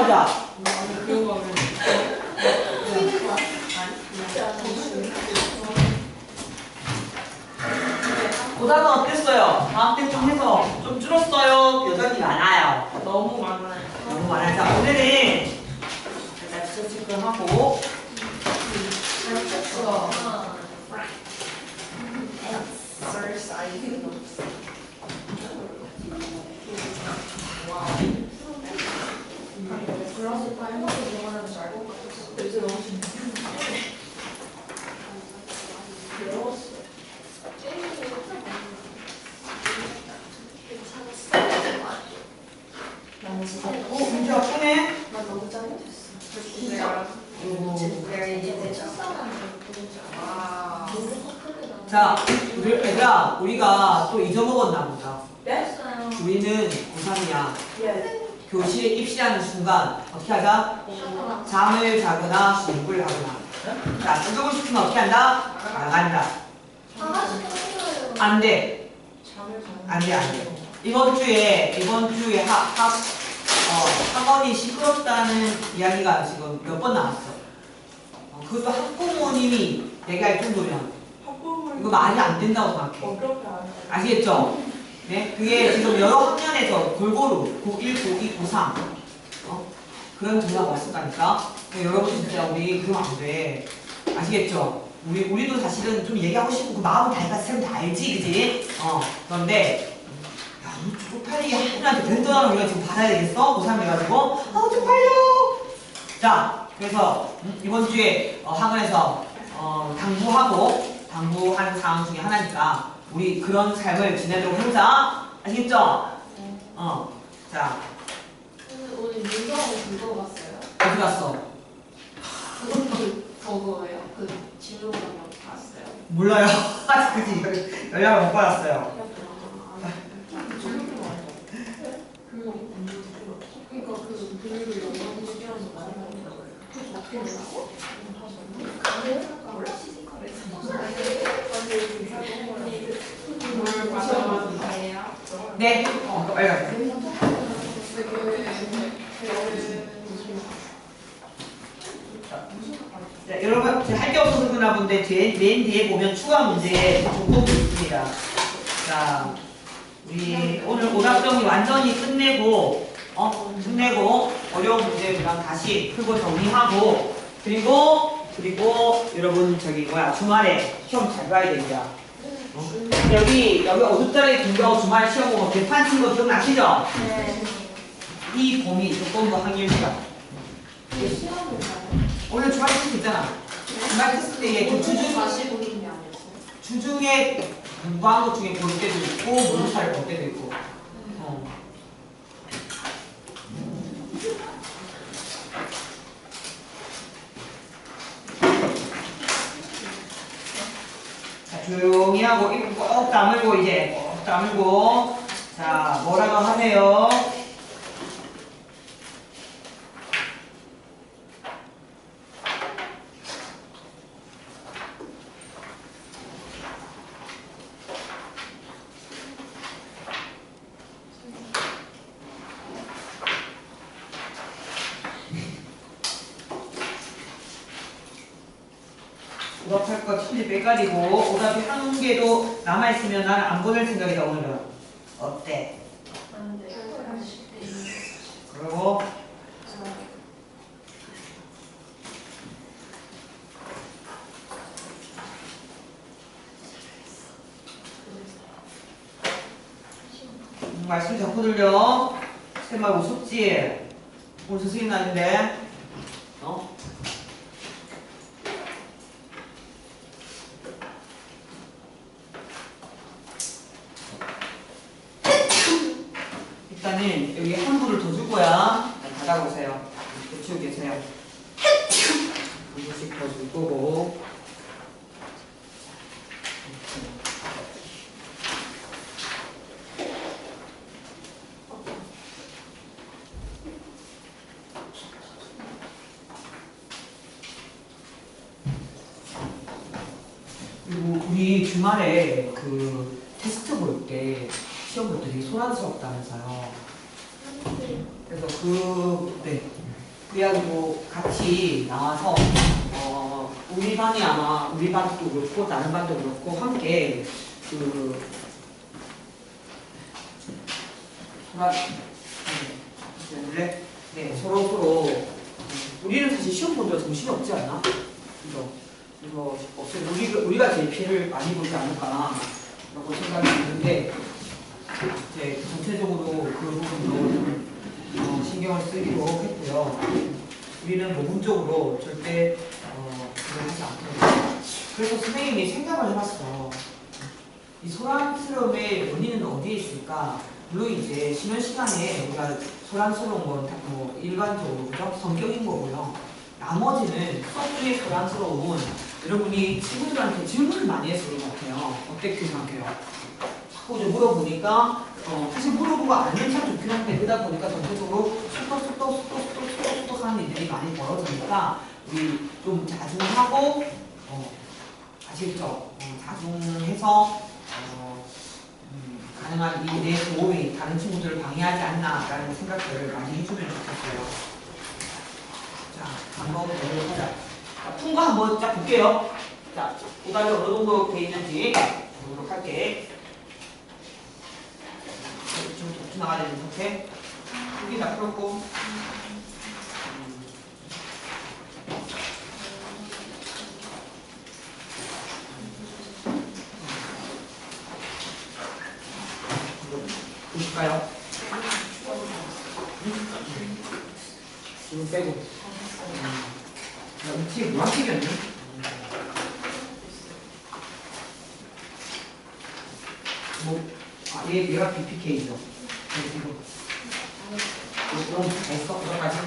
하자. 고사는 어땠어요? 다음 때 좀 해서 좀 줄었어요? 여전히 많아요. 너무 많아요. 너무 많아요. 자, 오늘은 일단 지적 체크하고 민주야 푸네? 자, 얘들아, 우리가 또 잊어먹었나 보다. 우리는 고3이야. 교실에 입시하는 순간 어떻게 하자? 잠을 자거나 공부를 하거나. 자, 쓰고 싶으면 어떻게 한다? 나간다. 안 돼. 안 돼, 안 돼. 이번 주에 학원이 시끄럽다는 이야기가 지금 몇 번 나왔어. 그것도 학부모님이 얘기할 정도면 이거 말이 안 된다고 생각해. 아시겠죠? 네? 그게 지금 여러 학년에서 골고루 고1, 고2, 고3 그런 전화가 왔었다니까. 여러분 진짜 우리 그러면 안 돼. 아시겠죠? 우리도 사실은 좀 얘기하고 싶고 그 마음은 다 사람 다 알지, 그지? 그런데 야, 쪽팔리게 학부모한테 된 전화를 우리가 지금 받아야 되겠어? 고3 돼가지고 쪽팔려. 자, 그래서 이번 주에 학원에서 당부하는 상황 중에 하나니까 우리 그런 삶을 지내도록 해보자. 아시겠죠? 자. 오늘 윤정호 그거 봤어요? 어디 갔어? 저거예요. 그 진로 강연 봤어요. 몰라요. 아직 그지 연락을 못 받았어요. 그러니까 그 교육을 영어로 시키면서 어떻게 되고? 네. 빨리 가요. 자, 여러분, 할 게 없어서 그러나 본데 맨 뒤에 보면 추가 문제에 조건이 있습니다. 자, 우리 오늘 오답 정리 완전히 끝내고 어려운 문제랑 다시 풀고 정리하고 그리고 여러분 주말에 시험 잘 봐야 됩니다. 여기 어둡다리 등교 주말 시험 보고 개판 친 거 기억나시죠? 네. 이 범위 조금 더 확률 시간. 오늘 주말 테스트 있잖아. 주말 테스트 때에 그 주중에 공부한 것 중에 볼 때도 있고 모의사를 볼 때도 있고. 자, 조용히 하고 입 꼭 다물고 이제 꼭 다물고. 자, 뭐라고 하세요? 오답할 거 천지 빼가리고 오답이 한 개도 남아있으면 나는 안 보낼 생각이다 오늘은. 어때? 그리고 말씀 자꾸 들려. 쌤말 무섭지? 오늘 선생님 나는데 일단은 여기 한 불을 더 줄 거야. 닫아보세요. 붙이고 계세요. 한 불씩 더 줄 거고. 그리고 우리 주말에 그 테스트 볼 때 시험 볼 때 되게 소란스럽다면서요. 그래서 네. 그래가지고 같이 나와서 우리 반이 아마 우리 반도 그렇고 다른 반도 그렇고 함께 그 서로 우리는 사실 시험 본 적 정신이 없지 않나? 그래서 없어요. 우리가 제일 피해를 많이 보지 않을까라고 생각이 드는데 이제 전체적으로 그 부분도 신경을 쓰기로 했고요. 우리는 모범적으로 절대 그걸 하지 않거든요. 그래서 선생님이 생각을 해봤어. 이 소란스러움의 원인은 어디에 있을까? 물론 이제 쉬는 시간에 우리가 소란스러운 건 뭐 일반적으로 그죠? 성격인 거고요. 나머지는 수업 중에 소란스러움은 여러분이 친구들한테 질문을 많이 해서 그런 것 같아요. 어떻게 생각해요? 자꾸 이제 물어보니까 사실 물어보고 알면 참 좋긴 한데 그러다 보니까 전체적으로 쏙쏙 하는 일들이 많이 벌어지니까 우리 좀 자중하고 아시겠죠? 자중해서 가능한 이 내 도움이 다른 친구들을 방해하지 않나라는 생각들을 많이 해주면 좋겠어요. 자, 한번 보도록 하자. 자, 푼 거 한번 쫙 볼게요. 자, 오답이 어느 정도 돼 있는지 보도록 할게. 좀 덮쳐 나가야 되는 상태. 여기 다 풀었고. 볼까요? 이거 빼고. 뒤에 뭐가 튀겼니? 얘가 BPK죠. 이거 다 했어? 그거까지?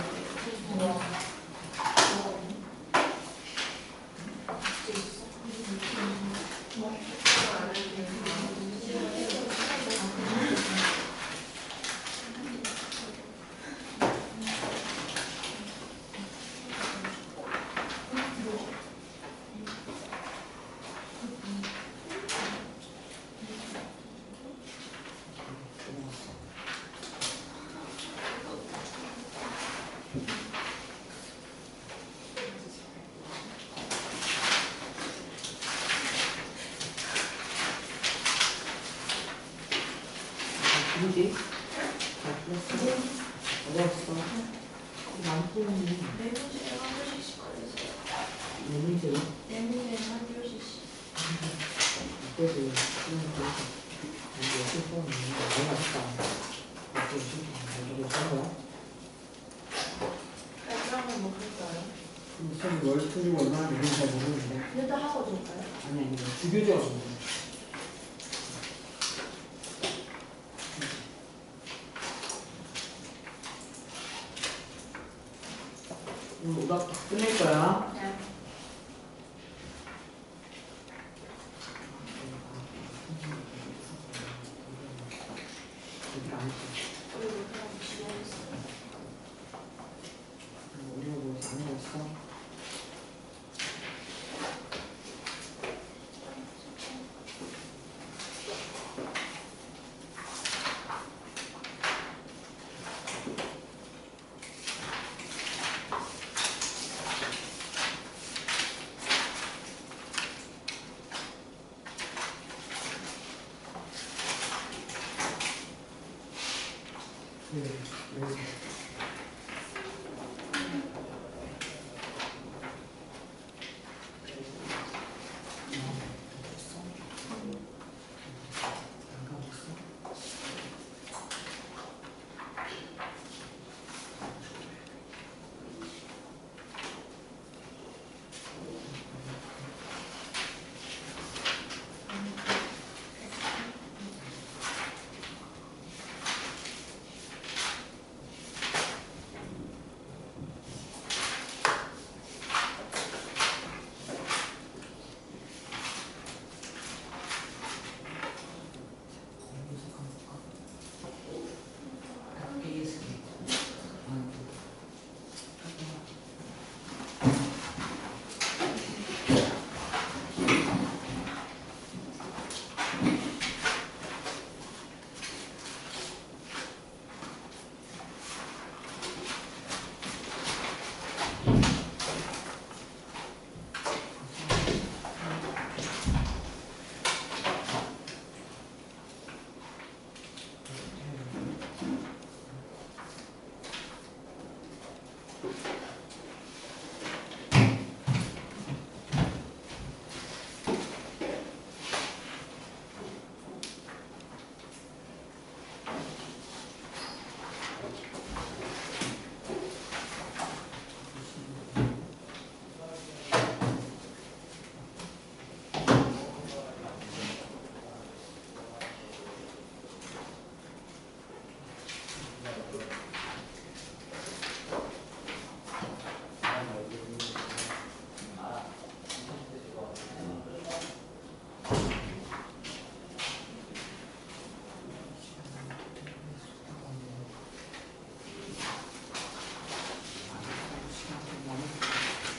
뭐지? 어려웠어. 남편이 네 문제를 한 교시씩 걸리세요. 내 문제로 네 문제를 한 교시씩. 그때도 이제 어떤 사람이 내가 했다. 어떤 친구가 한 거야? 그러면 뭐 할까요? 무슨 월 수준 얼마나 되는지 잘 모르는데. 일단 하고 줄까요? 아니 주교적. 오답 끝낼 거야. 네. 여기 안 있어. 그리고 그냥 지워있어요. 우리가 뭐 안 했어?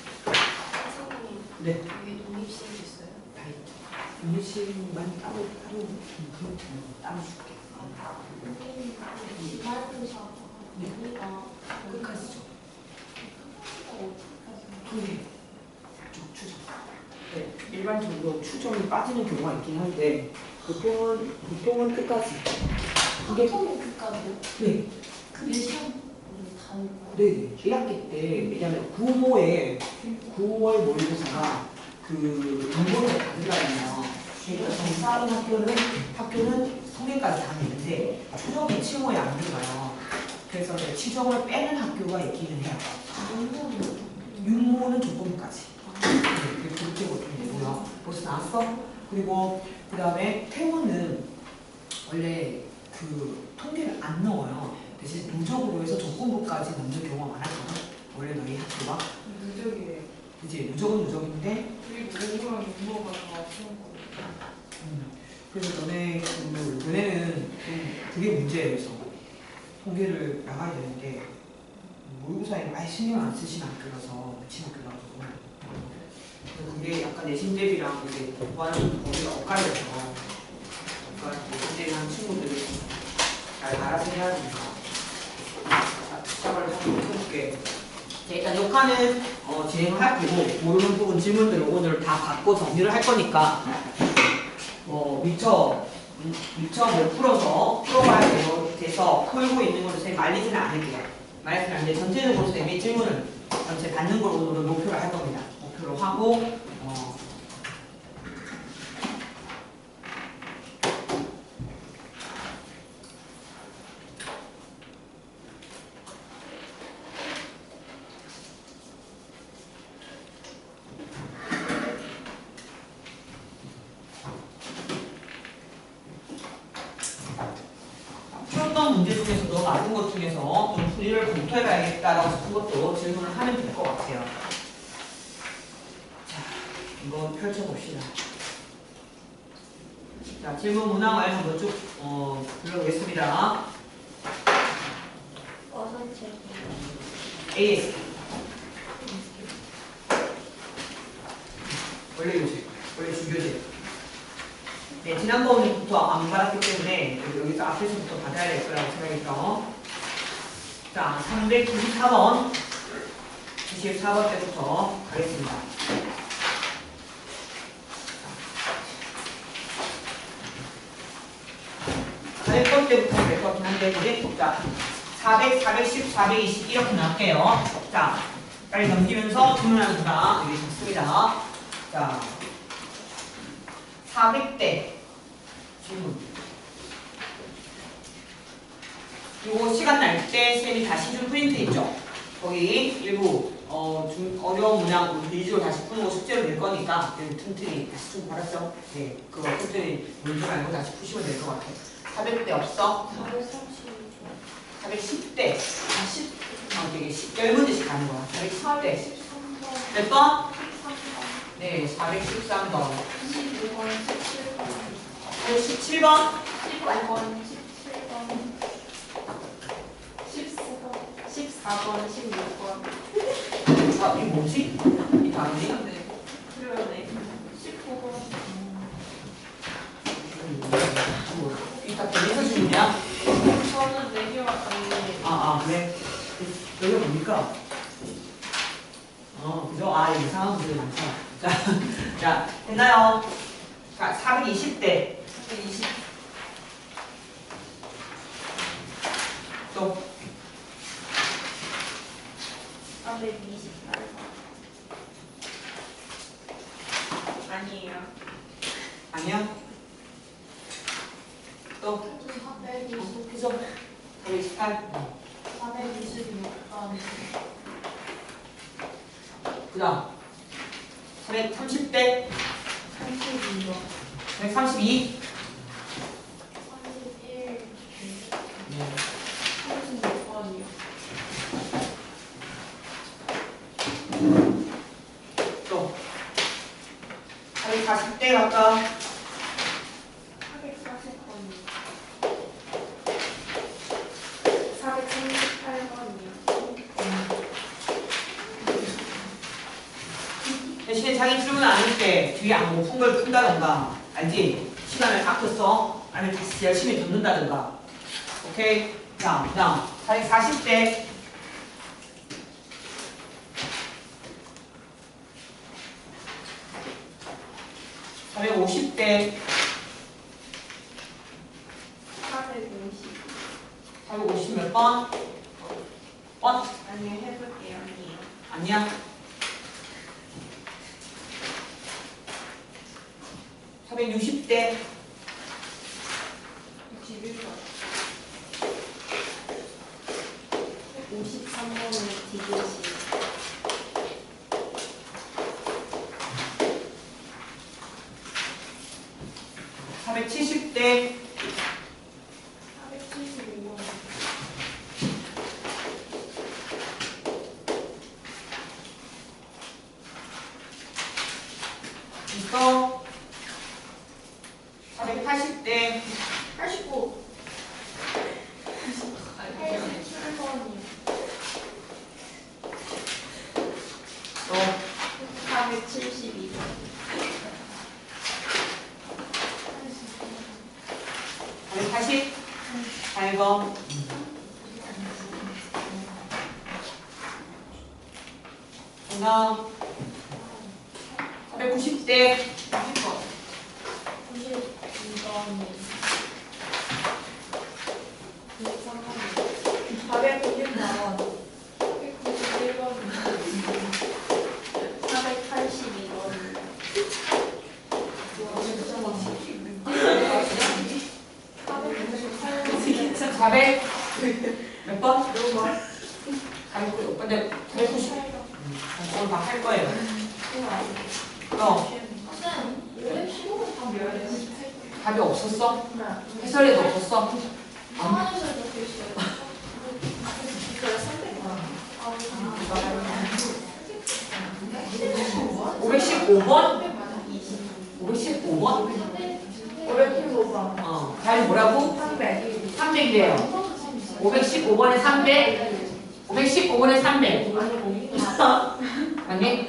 선생님, 네. 여기 독립식 있어요? 음식만 따로 따로 줄게. 선생님, 기말고사 언니가 끝까지죠. 어떻게 추정. 네, 일반적으로 추정이 빠지는 경우가 있긴 한데 보통은 끝까지. 그게 하죠? 끝까지? 네, 그게 시험 다 네, 1학기 때 왜냐면 9호의 모의고사가 그 전공을 받으려면 그러니까 정사하는 학교는 통일까지 다 있는데 추정이 7호에 안 들어가요. 그래서 이제 추정을 빼는 학교가 있기는 해요. 육모는 조건까지. 네, 그렇게 보통 되고요. 벌써 나왔어? 그리고 그 다음에 태우는 원래 그 통계를 안 넣어요. 대신 누적으로 해서 조건부까지 넣는 경우가 많았거든. 원래 너희 학교가. 누적이에요. 그치? 누적은 누적인데. 그리고 오구랑 육모가 다 시험 거. 그래서 너네는 좀 그게 문제예요. 그래서 통계를 나가야 되는데 모의고사에 아예 신경 안 쓰시는 학교라서 미친 학교라서 그래서 그게 약간 내신 대비랑 이제 공부하는 범위가 엇갈려서 그러니까 내신 대비하는 친구들이 잘 알아서 해야 되니까 자, 시작을 해볼게. 자, 일단 녹화는 진행을 할 거고 모르는 부분 질문들을 오늘 다 받고 정리를 할 거니까 미처 못 풀어봐야 돼서 풀고 있는 걸로 선생님 말리지는 않을게요. 말리지는 않는데 전체적으로 선생님이 질문을 전체 받는 걸 오늘은 목표로 할 겁니다. 목표로 하고 풀었던 문제 중에서도 맞은 것 중에서 좀 풀이를 검토해봐야겠다라고 싶은 것도 질문을 하면 될 것 같아요. 자, 이거 펼쳐봅시다. 자, 질문 문항을 한번 쭉 불러보겠습니다. 어선체 AS 원래 주교재. 네, 지난번부터 안 받았기 때문에 여기서 앞에서부터 받아야 될 거라고 생각해서 자, 394번 94번 때부터 가겠습니다. 400번 때부터 될 것 같긴 한데 그게 자, 400, 410, 420 이렇게 나올게요. 자, 빨리 넘기면서 질문합니다. 여기 좋습니다. 자, 400대 질문. 요거 시간 날 때 쌤이 다시 준 프린트 있죠? 거기 일부 어려운 문항 위주로 다시 푸는 거 숙제로 낼 거니까 틈틈이 다시 좀 받았죠? 네, 그거 틈틈이 문제 말고 다시 푸시면 될 것 같아요. 400대 없어? 430초 410대 10 되게 10문제씩 가는 거야. 410대 13번 몇 번? 13번 네, 413번 15번 17번 17번 15번 17번 14번 16번 아, 이게 뭐지? 이 다음이? 그러네 19번 이다 대리서 질문이야? 저는 4개 왔는데 그래. 여기가 뭡니까? 그죠? 이상한 분들이 많죠. 자, 됐나요? 자, 420대 20 또 428번. 아니에요. 아니야? 또? 그죠? 428. 426번. 그 다음 430대 32번. 132. 31. 네. 36번이요. 또 440대 갈까? 440번이요. 438번이요. 대신에 자기 질문 안 할 때 뒤에 안 못 푼 걸 푼다던가 알지? 시간을 아꼈어? 아니면 다시 열심히 듣는다던가 오케이? 자, 그 다음 440대 450대 450. 450 몇 번? 번? 아니요, 해볼게요. 아니에요. 아니야? 460대 61번. 53번은 디귿이. 470대 475번. 있어 480대 89. 87번이요. 또 472번. 488번 그다음 490대 90번. 92번이. 93번이. 494번. 191번이. 482번이. 400 몇 번? 근데 490 오늘 막 할 거예요. 답이 없었어? 해설에도 없었어? 515번? 515번? 515번. 답이 뭐라고? 300. 300이래요. 515번에 300. 515번에 300. 아니?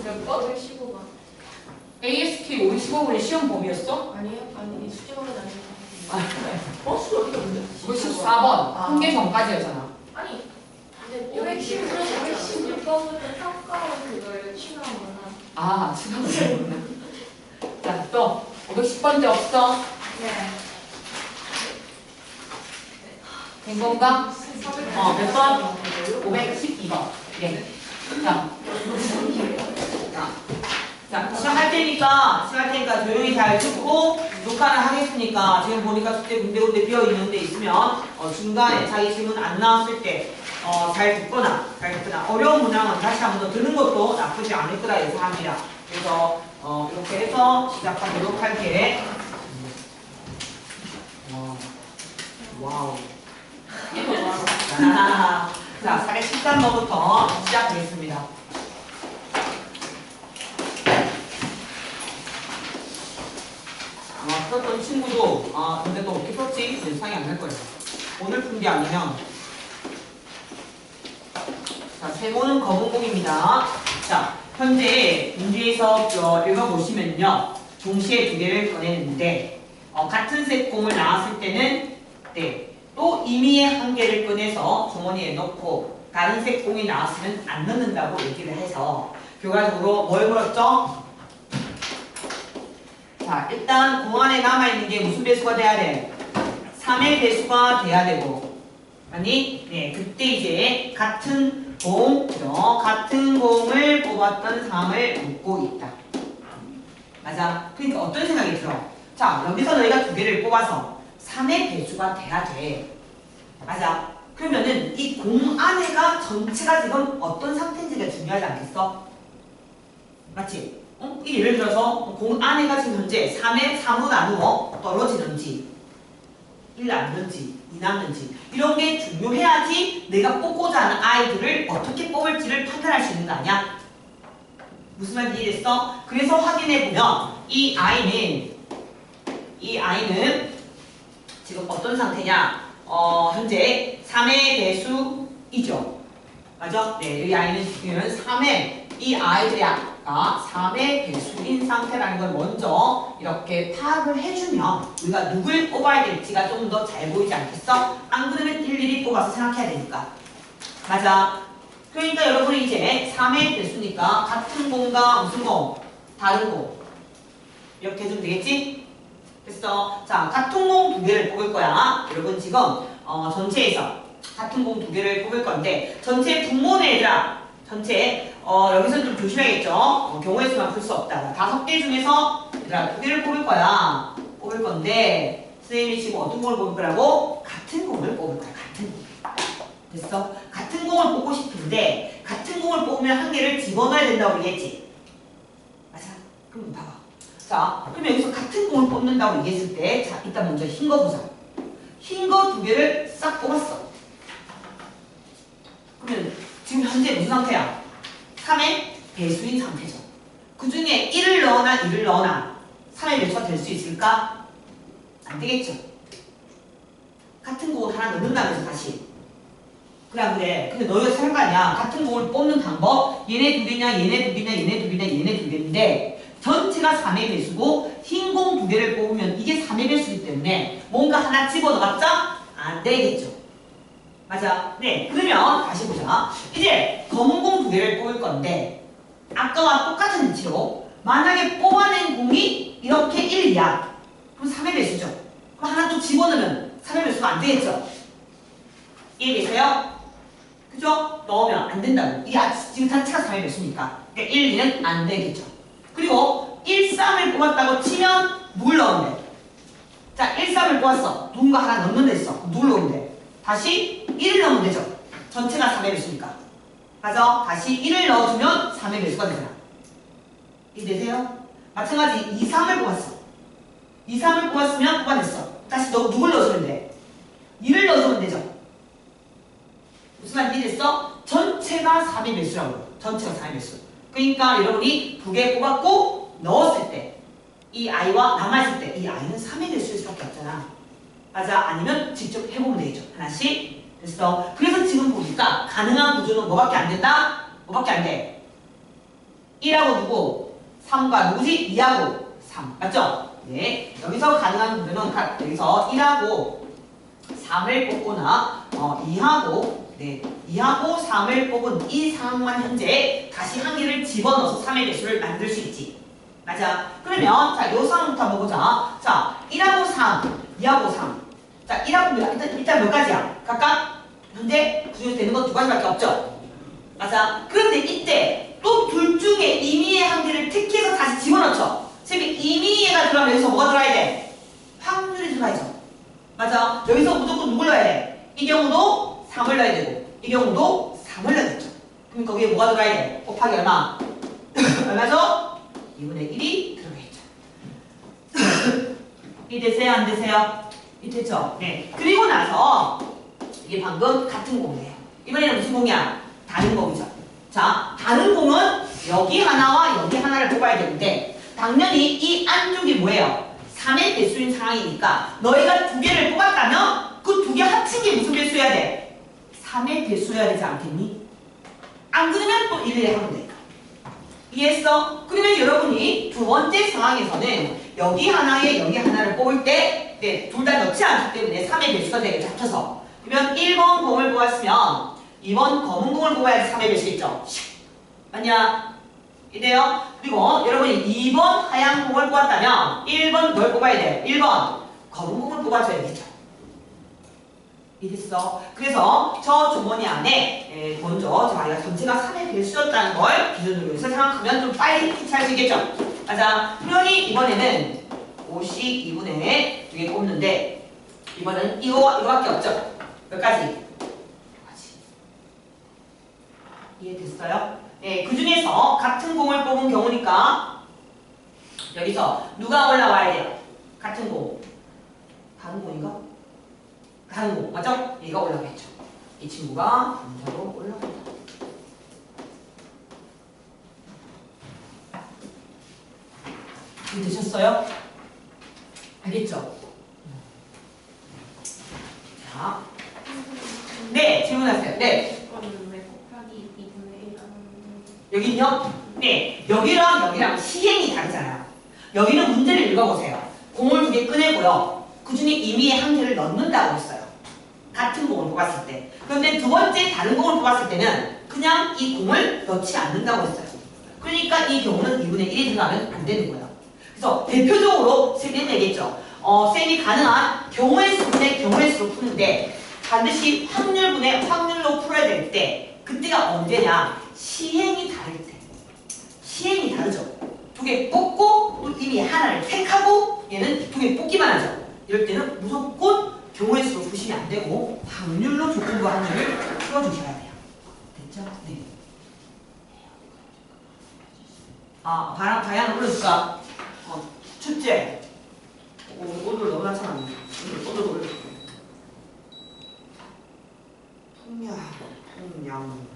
몇 번? 115번. AST 515번이 시험 범위였어? 아니요? 아니, 수직으로 나뉘는 아, 그래. 수가 어떻게 없는데? 54번. 한개 전까지였잖아. 아니, 근데 516번은 평가원 그걸 취하거나. 아, 지금 모르네. 자, 또 510번째 없어? 네. 된 건가? 몇 번? 512번. 네. 자, 시작할 테니까 조용히 잘 듣고 녹화를 하겠으니까 지금 보니까 숙제 군데군데 비어있는 데 있으면 중간에 자기 질문 안 나왔을 때 잘 듣거나 어려운 문항은 다시 한 번 더 듣는 것도 나쁘지 않을 거라 예상합니다. 그래서 이렇게 해서 시작하도록 할게. 와우. 자, 413번부터 시작하겠습니다. 풀었던 친구도 근데 또 어떻게 풀었지? 예상이 안 날 거예요. 오늘 푼 게 아니면 자, 세모는 거분공입니다. 자, 현재 문제에서 읽어보시면요. 동시에 두 개를 꺼냈는데 같은 색 공을 나왔을 때는 네, 또 임의의 한 개를 꺼내서 주머니에 넣고 다른 색 공이 나왔으면 안 넣는다고 얘기를 해서 결과적으로 뭘 물었죠? 자, 일단 공 안에 남아있는 게 무슨 배수가 돼야 돼? 3의 배수가 돼야 되고 아니, 네, 그때 이제 같은 공을 뽑았던 사람을 묻고 있다. 맞아. 그러니까 어떤 생각이 들어? 자, 여기서 너희가 2개를 뽑아서 3의 배수가 돼야 돼. 맞아. 그러면은 이 공 안에가 전체가 지금 어떤 상태인지가 중요하지 않겠어? 맞지? 이 예를 들어서 공 안에가 지금 현재 3에 3으로 나누어 떨어지는지 1 남는지 2 남는지 이런 게 중요해야지 내가 뽑고자 하는 아이들을 어떻게 뽑을지를 판단할 수 있는 거 아니야? 무슨 말인지 이해됐어? 그래서 확인해보면 이 아이는 지금 어떤 상태냐? 현재 3의 배수이죠. 맞아? 네, 이 아이는 지금 3의 이 아이들이 아까 3의 배수인 상태라는 걸 먼저 이렇게 파악을 해주면 우리가 누굴 뽑아야 될지가 좀 더 잘 보이지 않겠어? 안 그러면 일일이 뽑아서 생각해야 되니까. 맞아. 그러니까 여러분이 이제 3의 배수니까 같은 공과 무슨 공? 다른 공. 이렇게 해주면 되겠지? 됐어. 자, 같은 공 2개를 뽑을 거야. 여러분 지금 전체에서 같은 공 2개를 뽑을 건데 전체 분모는 얘들아 전체 여기서 좀 조심해야겠죠. 경우의 수만 풀 수 없다. 5개 중에서 얘들아 2개를 뽑을 거야. 뽑을 건데 선생님이 지금 어떤 공을 뽑을 거라고? 같은 공을 뽑을 거야. 같은 공. 됐어? 같은 공을 뽑고 싶은데 같은 공을 뽑으면 한 개를 집어넣어야 된다고 얘기했지. 맞아. 그럼 봐봐. 자, 그럼 여기서 같은 공을 뽑는다고 얘기했을 때, 자, 일단 먼저 흰 거 보자. 흰 거 2개를 싹 뽑았어. 그러면 지금 현재 무슨 상태야? 3의 배수인 상태죠. 그 중에 1을 넣거나 2를 넣거나 3의 배수가 될 수 있을까? 안 되겠죠. 같은 공을 하나 넣는다면서 다시. 그래 안 그래? 근데 너희가 생각할 거 아니야. 같은 공을 뽑는 방법 얘네 2개냐 얘네 2개냐 얘네 2개냐 얘네 2개인데 전체가 3의 배수고 흰 공 2개를 뽑으면 이게 3의 배수이기 때문에 뭔가 하나 집어넣었죠? 안 되겠죠. 맞아. 네. 그러면 다시 보자. 이제 검은 공 2개를 뽑을 건데 아까와 똑같은 위치로 만약에 뽑아낸 공이 이렇게 1, 2야. 그럼 3의 배수죠. 그럼 하나 또 집어넣으면 3의 배수가 안 되겠죠. 이해되세요? 그죠? 넣으면 안 된다고. 이게 지금 자체가 3의 배수니까. 그러니까 1, 2는 안 되겠죠. 그리고 1, 3을 뽑았다고 치면 누굴 넣으면 돼? 자, 1, 3을 뽑았어. 누군가 하나 넣는 데 있어. 누굴 넣으면 돼? 다시 1을 넣으면 되죠. 전체가 3의 배수니까. 맞아? 다시 1을 넣어주면 3의 배수가 되잖아. 이해되세요? 마찬가지 2, 3을 뽑았어. 2, 3을 뽑았으면 뽑아냈어. 다시 누굴 넣어주면 돼? 2를 넣어주면 되죠. 무슨 말인지 이해됐어? 전체가 3의 배수라고. 전체가 3의 배수. 그러니까 여러분이 2개 뽑았고 넣었을 때 이 아이와 남아있을 때 이 아이는 3의 배수일 수밖에 없잖아. 맞아? 아니면 직접 해보면 되겠죠. 하나씩. 됐어. 그래서 지금 보니까 가능한 구조는 뭐밖에 안 된다? 뭐밖에 안 돼? 1하고 누구? 3과 누구지? 2하고 3. 맞죠? 네. 여기서 가능한 구조는 여기서 1하고 3을 뽑거나 2하고 3을 뽑은 이 상황만 현재 다시 한 개를 집어넣어서 3의 배수를 만들 수 있지. 맞아. 그러면 자, 요 상황부터 한번 보자. 자, 1하고 3, 2하고 3. 자, 1하고 일단 몇 가지야? 각각 현재 구조에서 되는 건 2가지밖에 없죠. 맞아. 그런데 이때 또 둘 중에 임의의 한 개를 택해서 다시 집어넣죠. 선생님 임의의가 들어가면 여기서 뭐가 들어가야 돼? 확률이 들어가야죠. 맞아. 여기서 무조건 누굴 넣어야 돼? 이 경우도 3을 넣어야 되고 이 경우도 3을 넣어야 되죠. 그럼 거기에 뭐가 들어가야 돼? 곱하기 얼마? 얼마죠? 2분의 1이 들어가야죠. 이해되세요? 안 되세요? 이해됐죠? 네. 그리고 나서 이게 방금 같은 공이에요. 이번에는 무슨 공이야? 다른 공이죠. 자, 다른 공은 여기 하나와 여기 하나를 뽑아야 되는데 당연히 이 안쪽이 뭐예요? 3의 배수인 상황이니까 너희가 2개를 뽑았다면 그 2개 합친 게 무슨 배수여야 돼? 3의 배수여야 되지 않겠니? 안 그러면 또 1을 하면 돼. 이해했어? 그러면 여러분이 두 번째 상황에서는 여기 하나에 여기 하나를 뽑을 때 둘 다 넣지 않기 때문에 3의 배수가 되게 잡혀서 그러면 1번 공을 뽑았으면 2번 검은 공을 뽑아야지 3의 배수겠죠? 맞냐? 이래요? 그리고 여러분이 2번 하얀 공을 뽑았다면 1번 뭘 뽑아야 돼? 1번 검은 공을 뽑아줘야겠죠. 이랬어. 그래서 저 주머니 안에 먼저 자기가 전체가 3의 배수였다는 걸 기준으로 해서 생각하면 좀 빨리 캐치할 수 있겠죠. 맞아. 그러니 이번에는 52분의 2개 꼽는데 이번엔 이거밖에 없죠. 몇 가지? 이해됐어요? 네, 그 중에서 같은 공을 뽑은 경우니까 여기서 누가 올라와야 돼요? 같은 공. 다른 공인가? 다른 공, 맞죠? 얘가 올라가겠죠. 이 친구가 먼저로 올라갑니다. 이해되셨어요? 알겠죠? 자, 네, 질문하세요. 네. 이거는 왜 곱하기 2분의 1하는 여긴요? 네, 여기랑 시행이 다르잖아요. 여기는 문제를 읽어보세요. 공을 2개 꺼내고요. 그 중에 임의의 한 개를 넣는다고 했어요. 같은 공을 뽑았을 때. 그런데 두 번째 다른 공을 뽑았을 때는 그냥 이 공을 넣지 않는다고 했어요. 그러니까 이 경우는 2분의 1이 들어가면 안 되는 거예요. 그래서 대표적으로 쌤이 얘기했죠. 쌤이 가능한 경우의 수분의 경우의 수로 푸는데 반드시 확률분의 확률로 풀어야 될 때 그때가 언제냐? 시행이 다를 때. 시행이 다르죠. 2개 뽑고 또 이미 하나를 택하고 얘는 2개 뽑기만 하죠. 이럴 때는 무조건 경우의 수로 푸시면 안 되고 확률로 조건부 확률을 풀어주셔야 돼요. 됐죠? 네. 아, 다양한 올려줄까? 축제. 오늘 너무 낮춰놨네. 오늘 올려줄게. 풍량.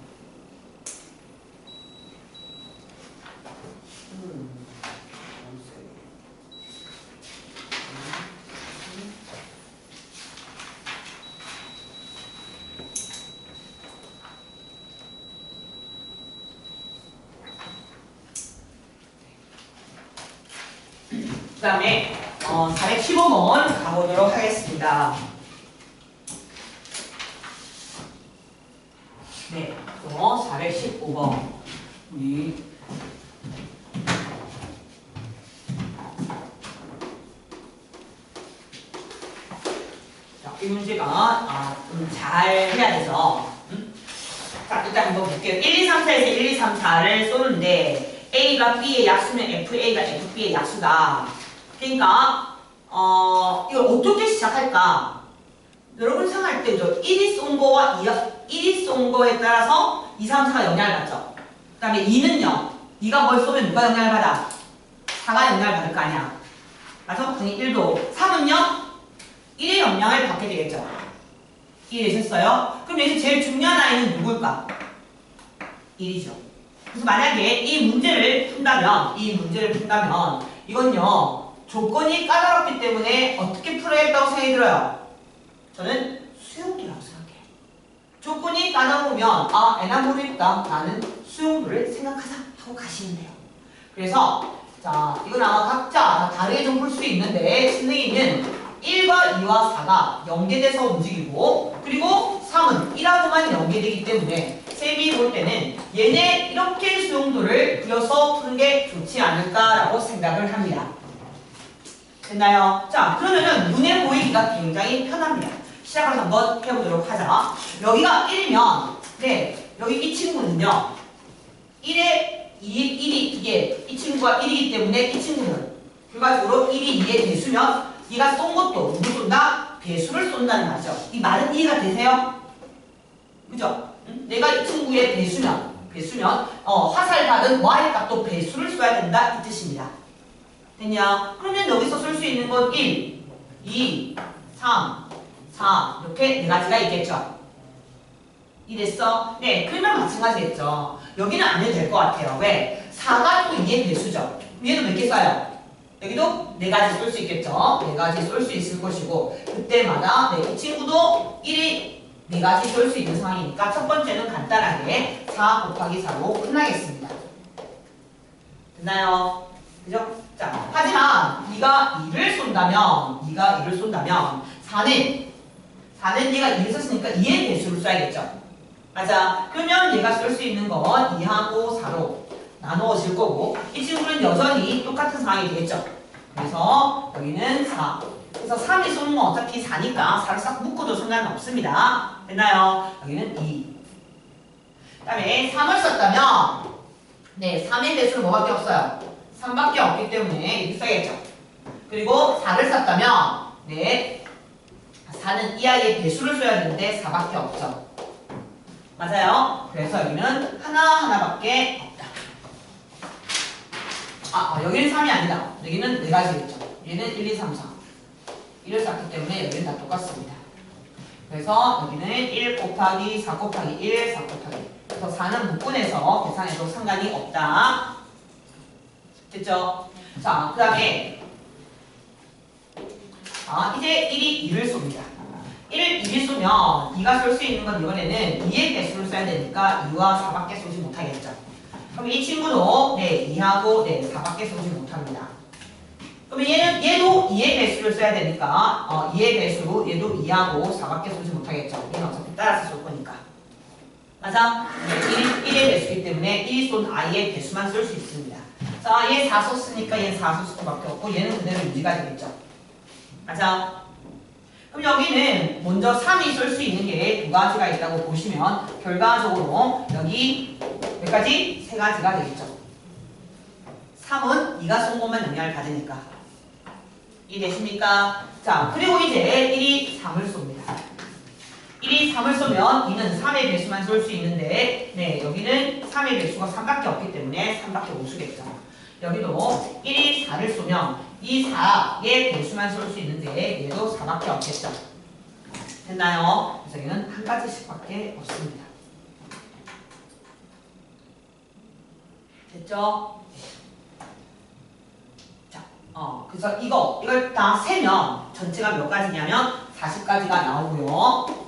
그 다음에 415번 가보도록 하겠습니다. 네, 415번 우리 자, 이 문제가 좀 잘 해야 돼서 자, 일단 한번 볼게요. 1, 2, 3, 4에서 1, 2, 3, 4를 쏘는데 A가 B의 약수면 FA가 FB의 약수다. 그러니까 이걸 어떻게 시작할까? 여러분 생각할 때 1이 쏜 거와 1이 쏜 거에 따라서 2, 3, 4가 영향을 받죠. 그 다음에 2는요. 2가 뭘 쏘면 누가 영향을 받아? 4가 영향을 받을 거 아니야. 맞아? 당연히 1도. 3은요. 1의 영향을 받게 되겠죠. 이해되셨어요? 그럼 여기서 제일 중요한 아이는 누굴까? 1이죠. 그래서 만약에 이 문제를 푼다면 이건요. 조건이 까다롭기 때문에 어떻게 풀어야겠다고 생각이 들어요? 저는 수용도라고 생각해요. 조건이 까다로우면 애나 모르겠다. 나는 수용도를 생각하자 하고 가시면 돼요. 그래서 자 이건 아마 각자 다르게 좀 풀 수 있는데 선생님은 1과 2와 4가 연계돼서 움직이고 그리고 3은 1하고만 연계되기 때문에 쌤이 볼 때는 얘네 이렇게 수용도를 그려서 푸는 게 좋지 않을까라고 생각을 합니다. 됐나요? 자, 그러면은 눈에 보이기가 굉장히 편합니다. 시작을 한번 해보도록 하자. 여기가 1이면, 네, 여기 이 친구는요, 1에 1이 이 친구가 1이기 때문에 이 친구는 결과적으로 1이 2의 배수면 얘가 쏜 것도 누구 쏜다? 배수를 쏜다는 말이죠. 이 말은 이해가 되세요? 그죠? 내가 이 친구의 배수면 화살 받은 Y의 값도 배수를 써야 된다 이 뜻입니다. 됐냐? 그러면 여기서 쓸 수 있는 건 1, 2, 3, 4 이렇게 네 가지가 있겠죠. 이랬어? 네, 그러면 마찬가지겠죠. 여기는 안 해도 될 것 같아요. 왜? 4가 또 2의 배수죠. 얘는 몇 개 써요? 여기도 4가지 쏠 수 있겠죠. 4가지 쏠 수 있을 것이고 그때마다 이 친구도 1이 4가지 쏠 수 있는 상황이니까 첫 번째는 간단하게 4 곱하기 4로 끝나겠습니다. 됐나요? 그죠? 자, 하지만 네가 2를 쏜다면 4는 얘가 2를 썼으니까 2의 배수를 써야겠죠. 맞아. 그러면 얘가 쓸 수 있는 건 2하고 4로 나누어질 거고 이 친구는 여전히 똑같은 상황이 되겠죠. 그래서 여기는 4, 그래서 3이 쏘는 건 어차피 4니까 4를 싹 묶어도 상관은 없습니다. 됐나요? 여기는 2. 그 다음에 3을 썼다면 네, 3의 배수는 뭐밖에 없어요? 3밖에 없기 때문에 이렇게 써야겠죠. 그리고 4를 썼다면 네, 4는 이 아이의 배수를 써야 되는데 4밖에 없죠. 맞아요. 그래서 여기는 하나밖에 없다. 여기는 3이 아니다. 여기는 4가지겠죠. 얘는 1, 2, 3, 4. 1을 쌓기 때문에 여기는 다 똑같습니다. 그래서 여기는 1 곱하기 4 곱하기 1, 4 곱하기 1. 그래서 4는 묶분해서 계산해도 상관이 없다. 됐죠? 자, 그 다음에 이제 1이 2를 쏩니다. 1을 2를 쏘면 2가 쏠 수 있는 건 이번에는 2의 배수를 써야 되니까 2와 4밖에 쏘지 못하겠죠. 그럼 이 친구도 네, 2하고 네, 4밖에 쏘지 못합니다. 그러면 얘도 2의 배수를 써야 되니까 2의 배수 얘도 2하고 4밖에 쏘지 못하겠죠. 얘는 어차피 따라서 쏠 거니까. 맞아? 네, 1의 배수이기 때문에 1이 쏜 i의 배수만 쓸 수 있습니다. 자, 얘 4 썼으니까 얘는 4 쓸 수밖에 없고 얘는 그대로 유지가 되겠죠. 맞아? 그럼 여기는 먼저 3이 쏠 수 있는 게 2가지가 있다고 보시면 결과적으로 여기 몇 가지? 3가지가 되겠죠. 3은 2가 쏜 것만 영향을 받으니까. 이해되십니까? 자, 그리고 이제 1이 3을 쏩니다. 1이 3을 쏘면 2는 3의 배수만 쏠 수 있는데 네, 여기는 3의 배수가 3밖에 없기 때문에 3밖에 못 쏘겠죠. 여기도 1이 4를 쏘면 이 4의 배수만 쏠 수 있는데 얘도 4밖에 없겠죠. 됐나요? 그래서 여기는 한 가지씩밖에 없습니다. 됐죠? 자, 그래서 이걸 다 세면 전체가 몇 가지냐면 40가지가 나오고요.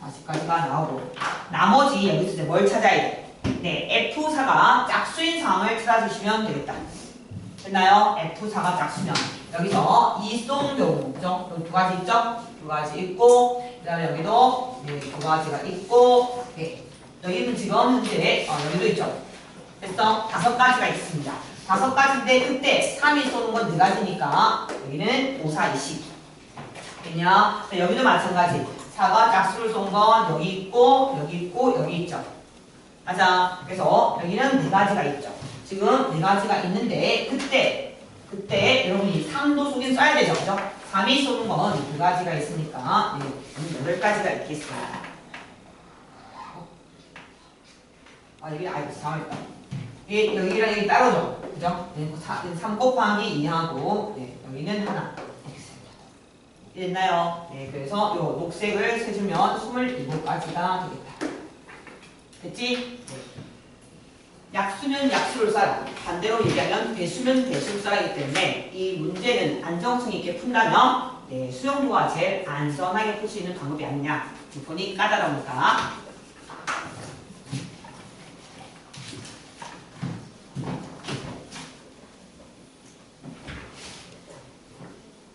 40가지가 나오고 나머지 여기서 이제 뭘 찾아야 돼? 네, F4가 짝수인 상황을 찾아주시면 되겠다. 됐나요? F4가 짝수면 여기서 이 쏘는 경우 그죠? 여기 2가지 있죠? 2가지 있고 그 다음에 여기도 네, 2가지가 있고 네. 여기는 지금 현재 여기도 있죠? 됐어? 5가지가 있습니다. 5가지인데 그때 3이 쏘는 건 4가지니까 여기는 5, 4, 20 됐냐? 여기도 마찬가지 4가 짝수를 쏜 건 여기 있고 여기 있고 여기 있죠. 맞아. 그래서 여기는 4가지가 있죠. 지금 4가지가 있는데 그때 여러분이 3도 쏘긴 써야 되죠. 그죠? 3이 쏘는 건 2가지가 있으니까 네, 8가지가 있겠습니다. 여기 상황이다. 여기랑 여기 따로죠. 그죠? 3 곱하기 2하고 네, 여기는 하나. 됐나요? 네, 그래서 요 녹색을 세주면 27가지가 되겠다. 됐지? 네. 약수면 약수를 써라. 반대로 얘기하면 배수면 배수를 써야 하기 때문에 이 문제는 안정성 있게 푼다면 네, 수영도가 제일 안전하게 풀 수 있는 방법이 아니냐. 보니 까다로우니까.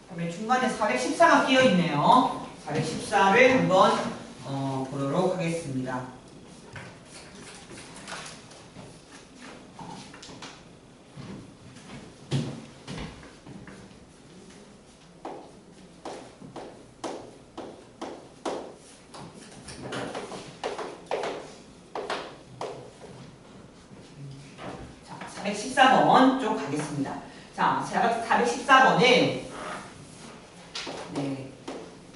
그다음에 중간에 414가 끼어 있네요. 414를 한번 보도록 하겠습니다. 자, 414번 좀 가겠습니다. 자, 414번에 네,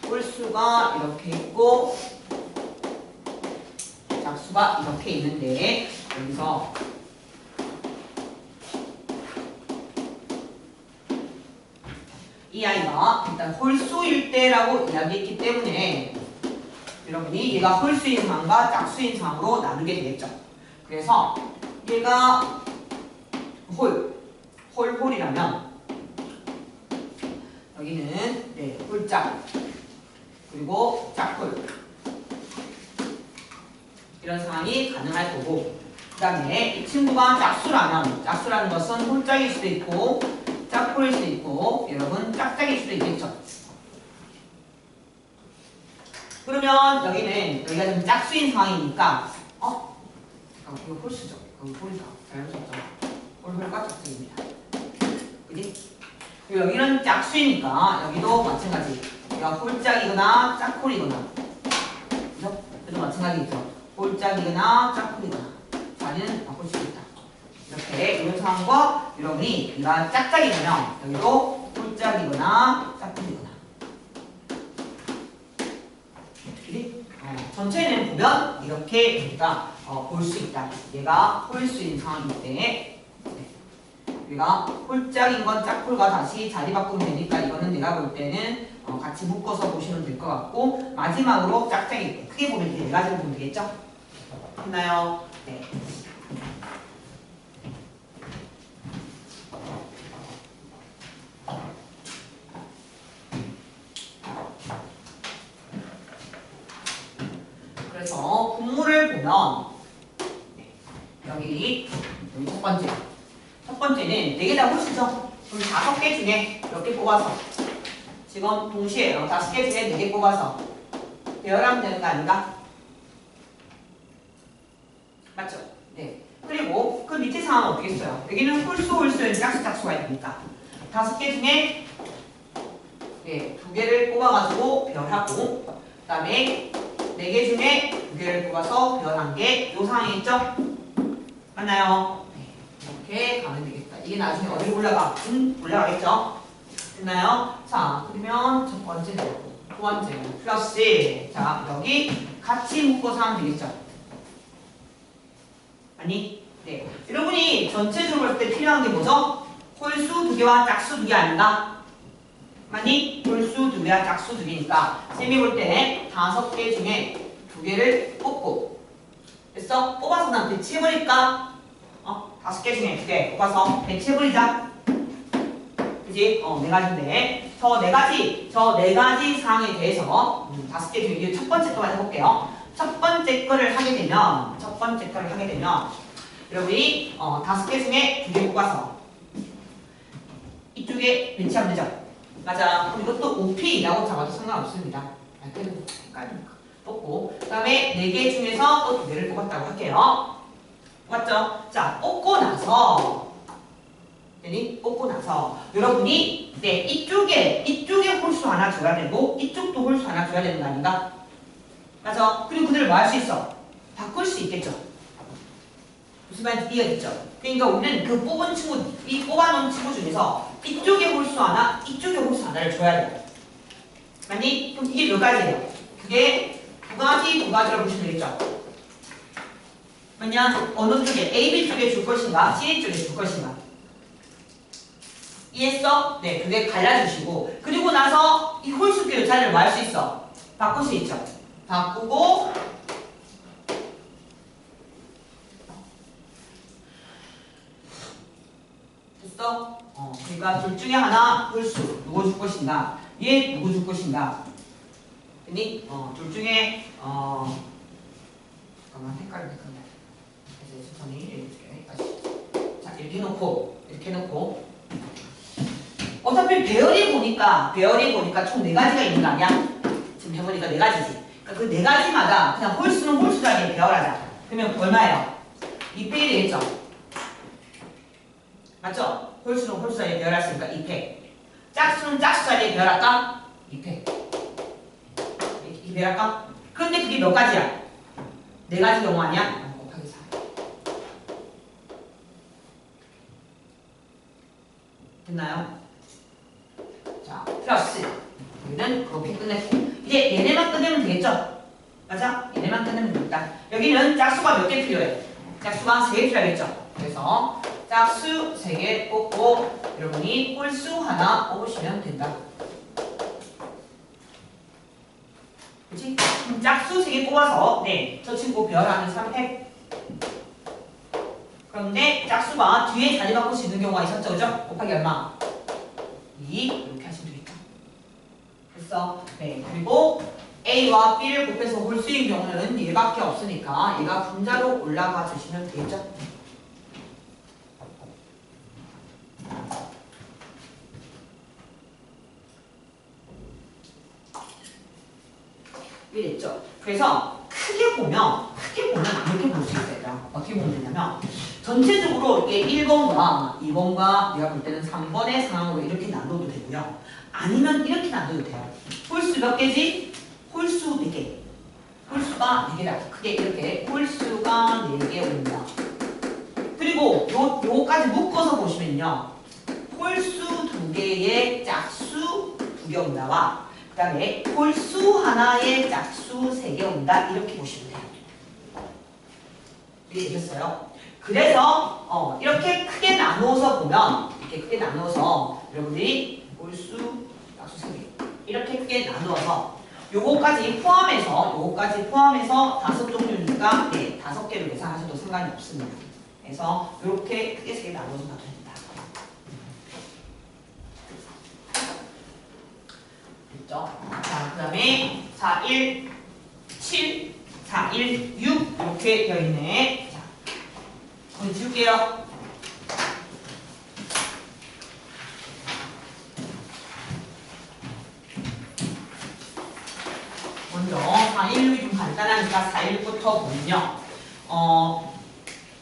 홀수가 이렇게 있고 짝수가 이렇게 있는데 여기서 이 아이가 일단 홀수일 때라고 이야기했기 때문에 여러분이 얘가 홀수인 상과 짝수인 상으로 나누게 되겠죠. 그래서 얘가 홀이라면 여기는 네, 홀짝 그리고 짝홀 이런 상황이 가능할 거고 그 다음에 이 친구가 짝수라는 것은 홀짝일 수도 있고 짝홀일 수도 있고 여러분 짝짝일 수도 있겠죠. 그러면 여기가 좀 짝수인 상황이니까 잠깐만 이거 홀수죠. 이거 홀이다. 잘못 썼죠. 홀과 짝수입니다. 그지? 그리고 여기는 짝수이니까 여기도 마찬가지. 여기가 홀짝이거나 짝홀이거나. 그죠? 그래도 마찬가지겠죠. 홀짝이거나 짝홀이거나. 자리는 바꿀 수 있다. 이렇게 이런 상황과 여러분이 얘가 짝짝이면 여기도 홀짝이거나 짝홀이거나. 전체는 보면 이렇게 우리가 볼 수 있다. 얘가 홀 수 있는 상황이기 때문에 우리가 홀짝인 건 짝홀과 다시 자리 바꾸면 되니까 이거는 내가 볼 때는 같이 묶어서 보시면 될 것 같고 마지막으로 짝짝이 크게 보면 이렇게 네 가지로 보면 되겠죠? 됐나요? 네. 그래서 분모를 보면 여기 첫 번째는 4개 다 홀수죠. 그럼 5개 중에 몇 개 뽑아서 지금 동시에 5개 중에 4개 뽑아서 배열하면 되는 거 아닌가? 맞죠? 네. 그리고 그 밑에 상황은 어떻게 써요? 여기는 홀수는 짝수가 있으니까 5개 중에 2개를 뽑아가지고 배열하고 그 다음에 4개 중에 2개를 뽑아서 배열한 게 이 상황이 있죠? 맞나요? 네. 이렇게 가면 되겠다. 이게 나중에 어디로 올라가? 올라가겠죠? 됐나요? 자, 그러면 첫 번째 되고 두 번째 플러스 자, 여기 같이 묶어서 하면 되겠죠? 아니? 네. 여러분이 전체적으로 볼 때 필요한 게 뭐죠? 홀수 2개와 짝수 2개 아닌가? 맞니? 홀수 2개와 짝수 2개니까 쌤이 볼 때 5개 중에 2개를 뽑고 됐어? 뽑아서 난 배치해버릴까? 5개 중에 2개 뽑아서 배치해버리자. 그지? 4가지인데 저 4가지 사항에 대해서 5개 중에 첫 번째 거만 해볼게요. 첫 번째 거를 하게 되면 여러분이 5개 중에 2개 뽑아서 이쪽에 배치하면 되죠? 맞아. 그럼 이것도 OP라고 잡아도 상관없습니다. 그래도 헷갈리니까 뽑고 그 다음에 4개 중에서 또 2개를 뽑았다고 할게요. 맞죠? 자, 뽑고 나서 여러분이 이쪽에 홀수 하나 줘야 되고 이쪽도 홀수 하나 줘야 되는 거 아닌가? 맞아. 그리고 그들을 뭐 할 수 있어? 바꿀 수 있겠죠? 무슨 말인지 이해겠죠? 그러니까 우리는 그 뽑아놓은 친구 중에서 이쪽에 홀수 하나, 이쪽에 홀수 하나를 줘야 돼요. 맞니? 그럼 이게 몇 가지예요? 그게 두 가지로 보시면 되겠죠? 맞냐? 어느 쪽에, AB 쪽에 줄 것인가, CA 쪽에 줄 것인가. 이해했어? 네, 그게 갈라주시고 그리고 나서 이 홀수끼리 자리를 뭐 할 수 있어? 바꿀 수 있죠? 바꾸고 됐어? 그러니까 둘 중에 하나 홀수 누구 줄 것인가? 얘 누구 줄 것인가? 됐니? 둘 중에 잠깐만 헷갈려. 그래서 천천히 이렇게 다시 자 이렇게 해놓고 어차피 배열이 보니까 총 4가지가 있는 거 아니야? 지금 해보니까 4가지지. 그러니까 그 4가지마다 그냥 홀수는 홀수 자리에 배열하자. 그러면 얼마예요? 2팩이 되겠죠? 맞죠? 홀수는 홀수 자리에 배열할 수 있으니까 2팩. 짝수는 짝수 자리에 배열할까? 2팩. 이렇게 배열할까? 그런데 그게 몇 가지야? 4가지 경우 아니야? 곱하기 4. 됐나요? 자, 플러스 여기는 그렇게 끝냈고 이제 얘네만 끝내면 되겠죠? 맞아? 얘네만 끝내면 되겠다. 여기는 짝수가 몇 개 필요해? 짝수가 3개 필요하겠죠? 그래서 짝수 3개 뽑고 여러분이 홀수 하나 뽑으시면 된다. 그치? 그럼 짝수 3개 뽑아서 저 친구 배열하는 3팩. 그런데 짝수가 뒤에 자리 바꿀 수 있는 경우가 있었죠? 그죠? 곱하기 얼마? 2 이렇게 하시면 되겠다. 됐어? 네. 그리고 A와 B를 곱해서 홀수인 경우는 얘밖에 없으니까 얘가 분자로 올라가 주시면 되겠죠? 이해됐죠? 그래서 크게 보면 이렇게 볼 수 있어요. 어떻게 보면 되냐면 전체적으로 이게 1번과 2번과 내가 볼 때는 3번의 상황으로 이렇게 나눠도 되고요. 아니면 이렇게 나눠도 돼요. 홀수 몇 개지? 홀수 4개. 홀수가 4개다. 크게 이렇게 홀수가 4개 옵니다. 그리고 요거까지 묶어서 보시면요. 홀수 2개의 짝수 2개 온다와 그 다음에 홀수 하나의 짝수 3개 온다. 이렇게 보시면 돼요. 이해되셨어요? 그래서 이렇게 크게 나누어서 보면 이렇게 크게 나누어서 여러분들이 홀수 짝수 3개 이렇게 크게 나누어서 요거까지 포함해서 5종류니까 네, 5개로 계산하셔도 상관이 없습니다. 그래서 이렇게 크게 3개 나눠서 놔도 됩니다. 됐죠? 자, 그 다음에 4, 1, 7, 4, 1, 6 이렇게 되어 있네. 자, 오늘 지울게요. 먼저 4, 1, 6이 좀 간단하니까 4, 1부터 보면요.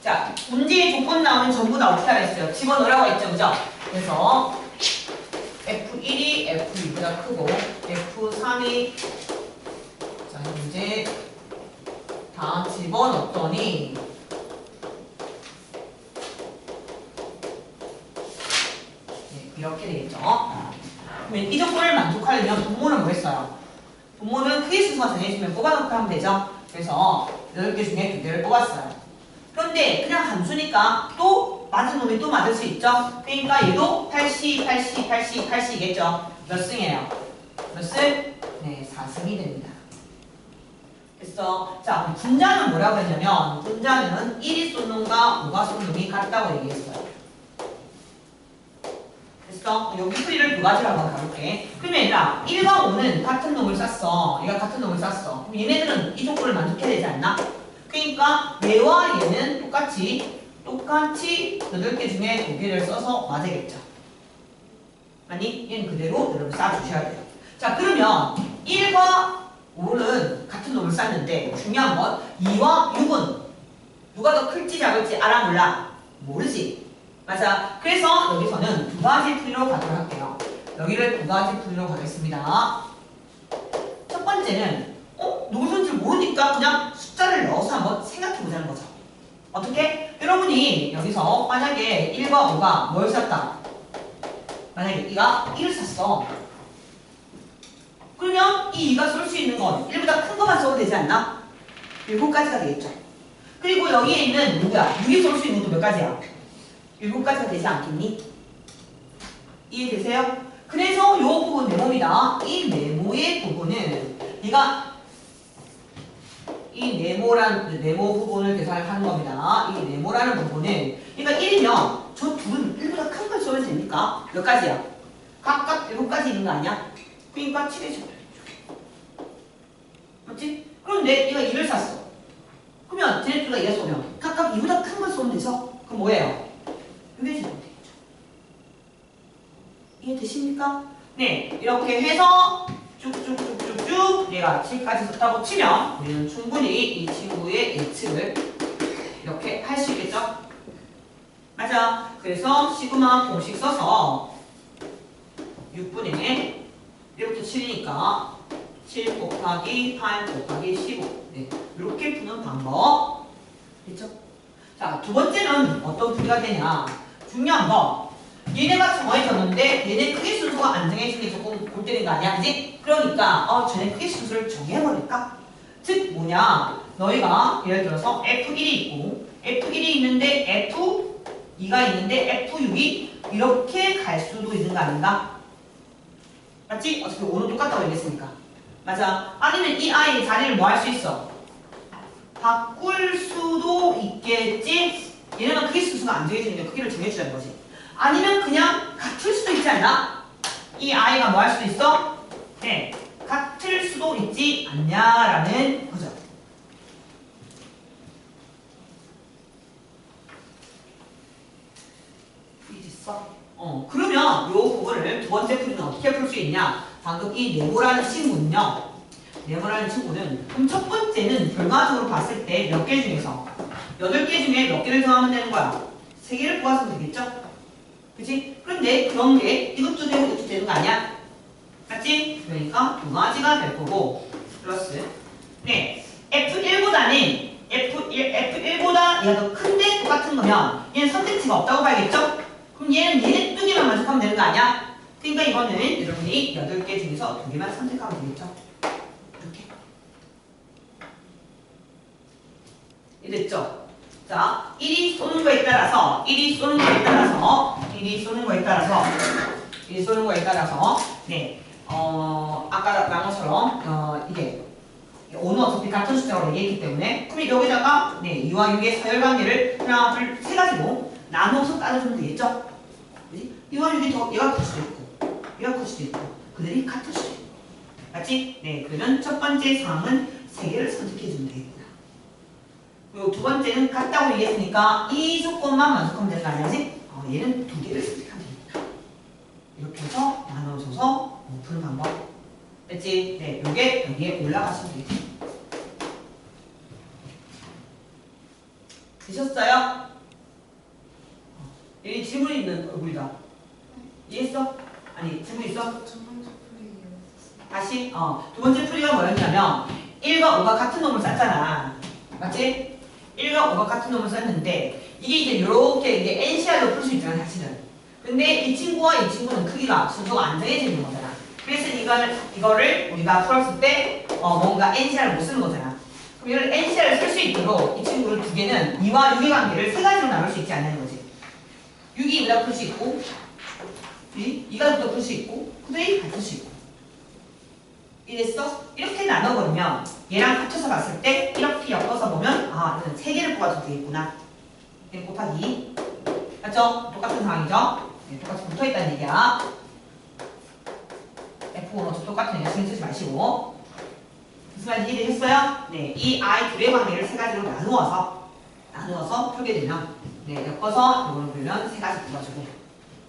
자, 문제의 조건 나오면 전부 다 어떻게 하겠어요? 집어넣으라고 했죠, 그죠? 그래서 F1이 F2보다 크고 F3이 자, 이제 다 집어넣었더니 네, 이렇게 되겠죠. 그러면 이 조건을 만족하려면 분모는 뭐 했어요? 분모는 크기 순서가 정해지면 뽑아놓고 하면 되죠. 그래서 8개 중에 2개를 뽑았어요. 그런데 그냥 함수니까 또 맞은 놈이 또 맞을 수 있죠. 그러니까 얘도 80, 80, 80, 80이겠죠. 몇 승이에요? 몇 승? 네, 4승이 됩니다. 그래서 자, 분자는 뭐라고 했냐면 분자는 1이 쏜 놈과 5가 쏜 놈이 같다고 얘기했어요. 그래서 여기 풀이를 두 가지로 한번 가볼게. 그러면 얘들아 1과 5는 같은 놈을 쐈어. 얘가 같은 놈을 쐈어. 그럼 얘네들은 이 조건을 만족해야 되지 않나? 그러니까 얘와 얘는 똑같이 8개 중에 2개를 써서 맞아야겠죠. 아니 얘는 그대로 여러분 쏴주셔야 돼요. 자, 그러면 1과 5는 같은 놈을 쐈는데 중요한 건 2와 6은 누가 더 클지 작을지 알아 몰라? 모르지. 맞아. 그래서 여기서는 두 가지 풀이로 가도록 할게요. 여기를 두 가지 풀이로 가겠습니다. 첫 번째는 누구 손인지 모르니까 그냥 숫자를 넣어서 한번 생각해보자는 거죠. 어떻게? 여러분이 여기서 만약에 1과 5가 뭘 샀다? 만약에 2가 1을 샀어. 그러면 이 2가 쏠 수 있는 건 1보다 큰 것만 써도 되지 않나? 7가지가 되겠죠. 그리고 여기에 있는 누구야? 6이 쏠 수 있는 것도 몇 가지야? 7가지가 되지 않겠니? 이해되세요? 그래서 요 부분 네모입니다. 이 네모의 부분은 네가 이 네모 부분을 계산하는 겁니다. 이 네모라는 부분은 그러니까 1이면 저 둘은 1보다 큰 걸 써도 됩니까? 몇 가지야? 각각 7가지 있는 거 아니야? 그러니까 7의 제곱. 맞지? 그런데 얘가 2를 샀어. 그러면 쟤네 둘 다 2가 쏘면 각각 2보다 큰 걸 쏘면 되죠? 그럼 뭐예요? 6의 제곱 되겠죠. 이해되십니까? 네, 이렇게 해서 쭉쭉쭉쭉쭉 얘가 7까지 썼다고 치면 우리는 충분히 이 친구의 예측을 이렇게 할 수 있겠죠? 맞아. 그래서 시그마 공식 써서 6분의 1부터 7이니까 7 곱하기 8 곱하기 15 네, 이렇게 푸는 방법 됐죠? 자, 두 번째는 어떤 풀이가 되냐. 중요한 거 얘네가 정해졌는데 얘네 크기 순서가 안 정해진 게 조금 골 때리는 거 아니야? 그지? 그러니까 쟤네 크기 순서를 정해버릴까? 즉 뭐냐, 너희가 예를 들어서 F1이 있고 F1이 있는데 F2가 있는데 F6이 이렇게 갈 수도 있는 거 아닌가? 맞지? 어차피 5는 똑같다고 얘기했으니까. 맞아. 아니면 이 아이의 자리를 뭐 할 수 있어? 바꿀 수도 있겠지? 얘네는 크기 순서가 안 정해지니까 크기를 정해주자는 거지. 아니면 그냥 같을 수도 있지 않나? 이 아이가 뭐 할 수도 있어? 네, 같을 수도 있지 않냐라는 거죠. 이해됐어? 그러면 요 부분을 두 번째 풀이는 어떻게 풀 수 있냐? 방금 이 네모라는 친구는요. 네모라는 친구는 그럼 첫 번째는 결과적으로 봤을 때 몇 개 중에서 8개 중에 몇 개를 정하면 되는 거야? 3개를 뽑았으면 되겠죠? 그치? 그런데 그런 게 이것도 되고 이것도 되는 거 아니야? 맞지? 그러니까 두 가지가 될 거고 플러스 네 F1보다 얘가 더 큰데 똑같은 거면 얘는 선택지가 없다고 봐야겠죠? 그럼 얘는 2개만 만족하면 되는 거 아니야? 그러니까 이거는 여러분이 8개 중에서 2개만 선택하면 되겠죠? 이렇게 이랬죠? 자, 1이 쏘는 거에 따라서 네, 아까 나온 것처럼 이게 오는 어차피 같은 숫자로 얘기했기 때문에 그럼 여기다가 네, 2와 6의 서열관계를 하나, 둘, 세 가지로 나눠서 따져주면 되겠죠? 그치? 2와 6이 더 얘가 클 수도 있고 얘가 클 수도 있고 그들이 같을 수도 있고 맞지? 네, 그러면 첫 번째 상황은 3개를 선택해주면 되겠구나. 그리고 두 번째는 같다고 얘기했으니까 이 조건만 만족하면 되는 거 아니지? 얘는 2개를 선택하면 되겠다. 이렇게 해서 나눠줘서 푸는 방법. 됐지? 네, 요게 여기에 올라가시면 되겠지. 되셨어요? 여기 질문 있는 얼굴이다. 이해했어? 아니, 질문 있어? 첫 번째 풀이에요. 다시, 두 번째 풀이가 뭐였냐면 1과 5가 같은 놈을 쌌잖아. 맞지? 1과 5가 같은 놈을 쌌는데 이게 이제 이렇게 이게 NCR로 풀 수 있잖아, 사실은. 근데 이 친구와 이 친구는 크기가 순서가 안 정해져 있는 거잖아. 그래서 이거를 우리가 풀었을 때 뭔가 NCR을 못 쓰는 거잖아. 그럼 이걸 NCR을 쓸 수 있도록 이 친구를 2개는 2와 6의 관계를 3가지로 나눌 수 있지 않냐는 거지. 6이 2가 풀 수 있고 2가 풀 수 있고 그들이 같을 수 있고 이랬어? 이렇게 나눠버리면 얘랑 합쳐서 봤을 때 이렇게 엮어서 보면 이건 3개를 뽑아도 되겠구나. 곱하기 맞죠? 똑같은 상황이죠? 네, 똑같이 붙어있다는 얘기야. F1도 똑같은 얘기야. 신경 쓰지 마시고 무슨 말인지 이해되셨어요? 네, 이 I 둘의 관계를 3가지로 나누어서 풀게 되면 네, 엮어서 이거를 풀면 3가지 뽑아주고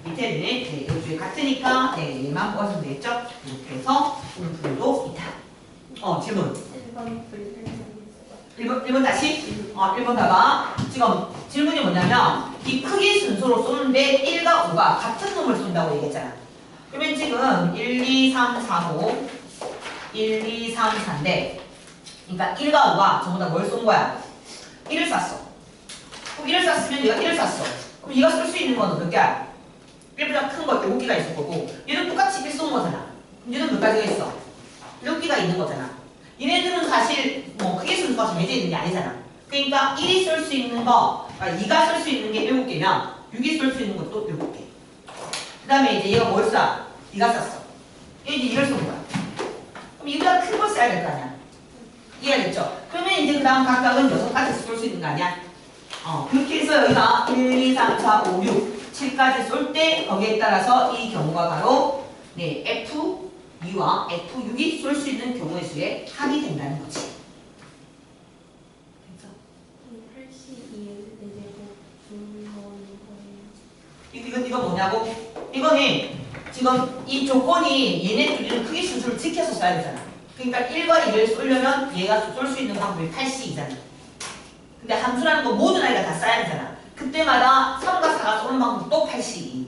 밑에는 네, 이쪽에 같으니까 네, 얘만 뽑아주면 되겠죠? 이렇게 해서 오늘 풀도 있다. 질문 1번 다시 1번 봐봐. 지금 질문이 뭐냐면 이 크기 순서로 쏘는데 1과 5가 같은 놈을 쏜다고 얘기했잖아. 그러면 지금 1, 2, 3, 4, 5 1, 2, 3, 4인데 그러니까 1과 5가 전부 다 뭘 쏜 거야? 1을 쐈어. 그럼 1을 쐈으면 얘가 1을 쐈어. 그럼 얘가 쓸 수 있는 거는 몇 개야? 1보다 큰 거 7개가 있을 거고 얘는 똑같이 1 쏜 거잖아. 그럼 얘는 몇 가지가 있어? 7개가 있는 거잖아. 얘네들은 사실 크기 순서가 정해져 있는 게 아니잖아. 그러니까 1이 쓸 수 있는 거, 2가 쓸 수 있는 게 7개면 6이 쓸 수 있는 것도 7개. 그 다음에 이제 얘가 뭘 쏴? 네가 쐈어. 얘 이제 이걸 쏜 거야. 그럼 이보다 큰 걸 써야 될 거 아니야. 이해하겠죠? 그러면 이제 그 다음 각각은 6가지 쏠 수 있는 거 아니야? 그렇게 해서 여기가 1, 2, 3, 4, 5, 6, 7까지 쏠 때 거기에 따라서 이 경우가 바로 네, F2와 F6이 쏠 수 있는 경우의 수에 합이 된다는 거지. 이건 뭐냐고? 이거는 지금 이 조건이 얘네 둘이는 크기 순서를 지켜서 써야 되잖아. 그러니까 1과 2를 쏘려면 얘가 쏠 수 있는 방법이 8C이잖아. 근데 함수라는 거 모든 아이가 다 써야 되잖아. 그때마다 3과 4가 쏘는 방법도 8C2.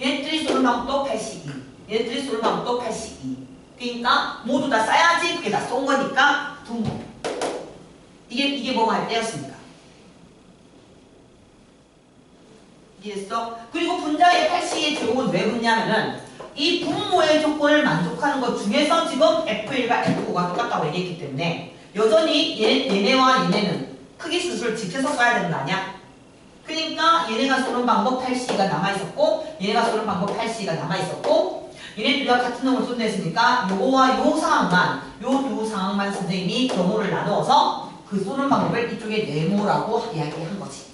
얘네들이 쏘는 방법도 8C2. 얘네들이 쏘는 방법도 8C2. 그러니까 모두 다 써야지 그게 다 쏜 거니까 분모. 이게 뭐 할 때였습니까? 이해했어? 그리고 분자의 8C의 제곱은 왜 붙냐면은 이 분모의 조건을 만족하는 것 중에서 지금 F1과 F5가 똑같다고 얘기했기 때문에 여전히 얘네와 얘네는 크기 순서를 지켜서 써야 되는 거 아니야? 그러니까 얘네가 쏘는 방법 8C가 남아있었고 얘네가 쏘는 방법 8C가 남아있었고 얘네들과 같은 놈을 쏜다 했으니까 요거와 요 상황만 요 두 상황만 선생님이 경우를 나누어서 그 쏘는 방법을 이쪽에 네모라고 이야기한 거지.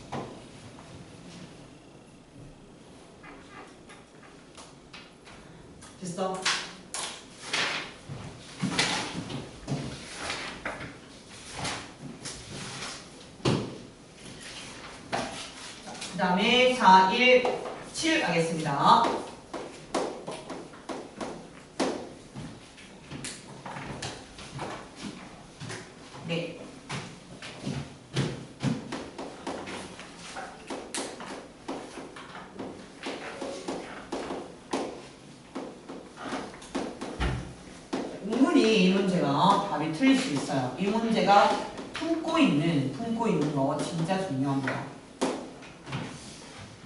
됐어? 그 다음에 4, 1, 7 가겠습니다. 네. 충분히 이 문제가 답이 틀릴 수 있어요. 이 문제가 품고 있는 거 진짜 중요합니다.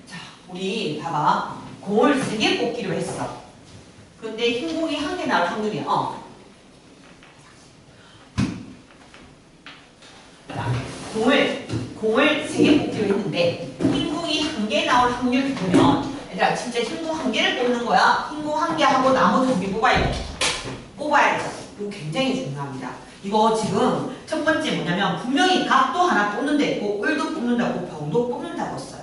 자, 우리 봐봐. 공을 3개 뽑기로 했어. 그런데 흰 공이 1개 나올 확률이야. 자, 공을 3개 뽑기로 했는데 흰 공이 1개 나올 확률 보면 얘들아 진짜 흰 공 1개를 뽑는 거야. 흰 공 1개 하고 나머지 2개 뽑아야 돼. 이거 굉장히 중요합니다. 이거 지금 첫 번째 뭐냐면 분명히 각도 하나 뽑는 데 있고 을도 뽑는다고 병도 뽑는다고 했어요.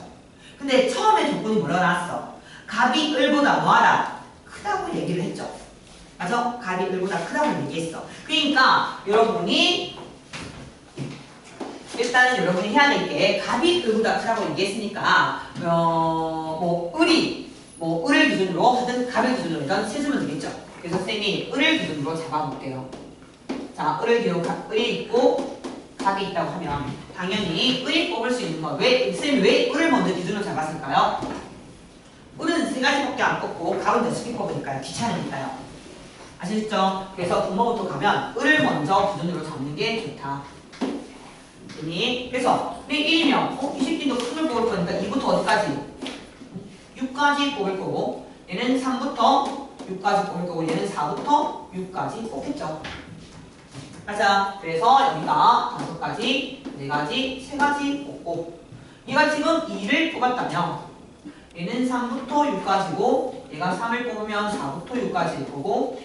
근데 처음에 조건이 뭐라고 나왔어? 갑이 을보다 뭐하다? 크다고 얘기를 했죠. 맞아? 갑이 을보다 크다고 얘기했어. 그러니까 여러분이 일단은 여러분이 해야 될 게 갑이 을보다 크다고 얘기했으니까 을을 기준으로 하든 갑을 기준으로 일단 세주면 되겠죠. 그래서 쌤이 을을 기준으로 잡아볼게요. 자, 을이 있고 갑이 있다고 하면 당연히 을이 뽑을 수 있는 거. 쌤이 왜 을을 먼저 기준으로 잡았을까요? 을은 3가지밖에 안 뽑고 갑은 6개 뽑으니까요. 귀찮으니까요. 아시겠죠? 그래서 분모부터 가면 을을 먼저 기준으로 잡는 게 좋다. 그래서 1이면 이 새끼도 큰을 뽑을 거니까 2부터 어디까지? 6까지 뽑을 거고 얘는 3부터 6까지 뽑을 거고 얘는 4부터 6까지 뽑겠죠. 맞아. 그래서 여기가 5가지, 4가지, 3가지 뽑고 얘가 지금 2를 뽑았다면 얘는 3부터 6까지고 얘가 3을 뽑으면 4부터 6까지 보고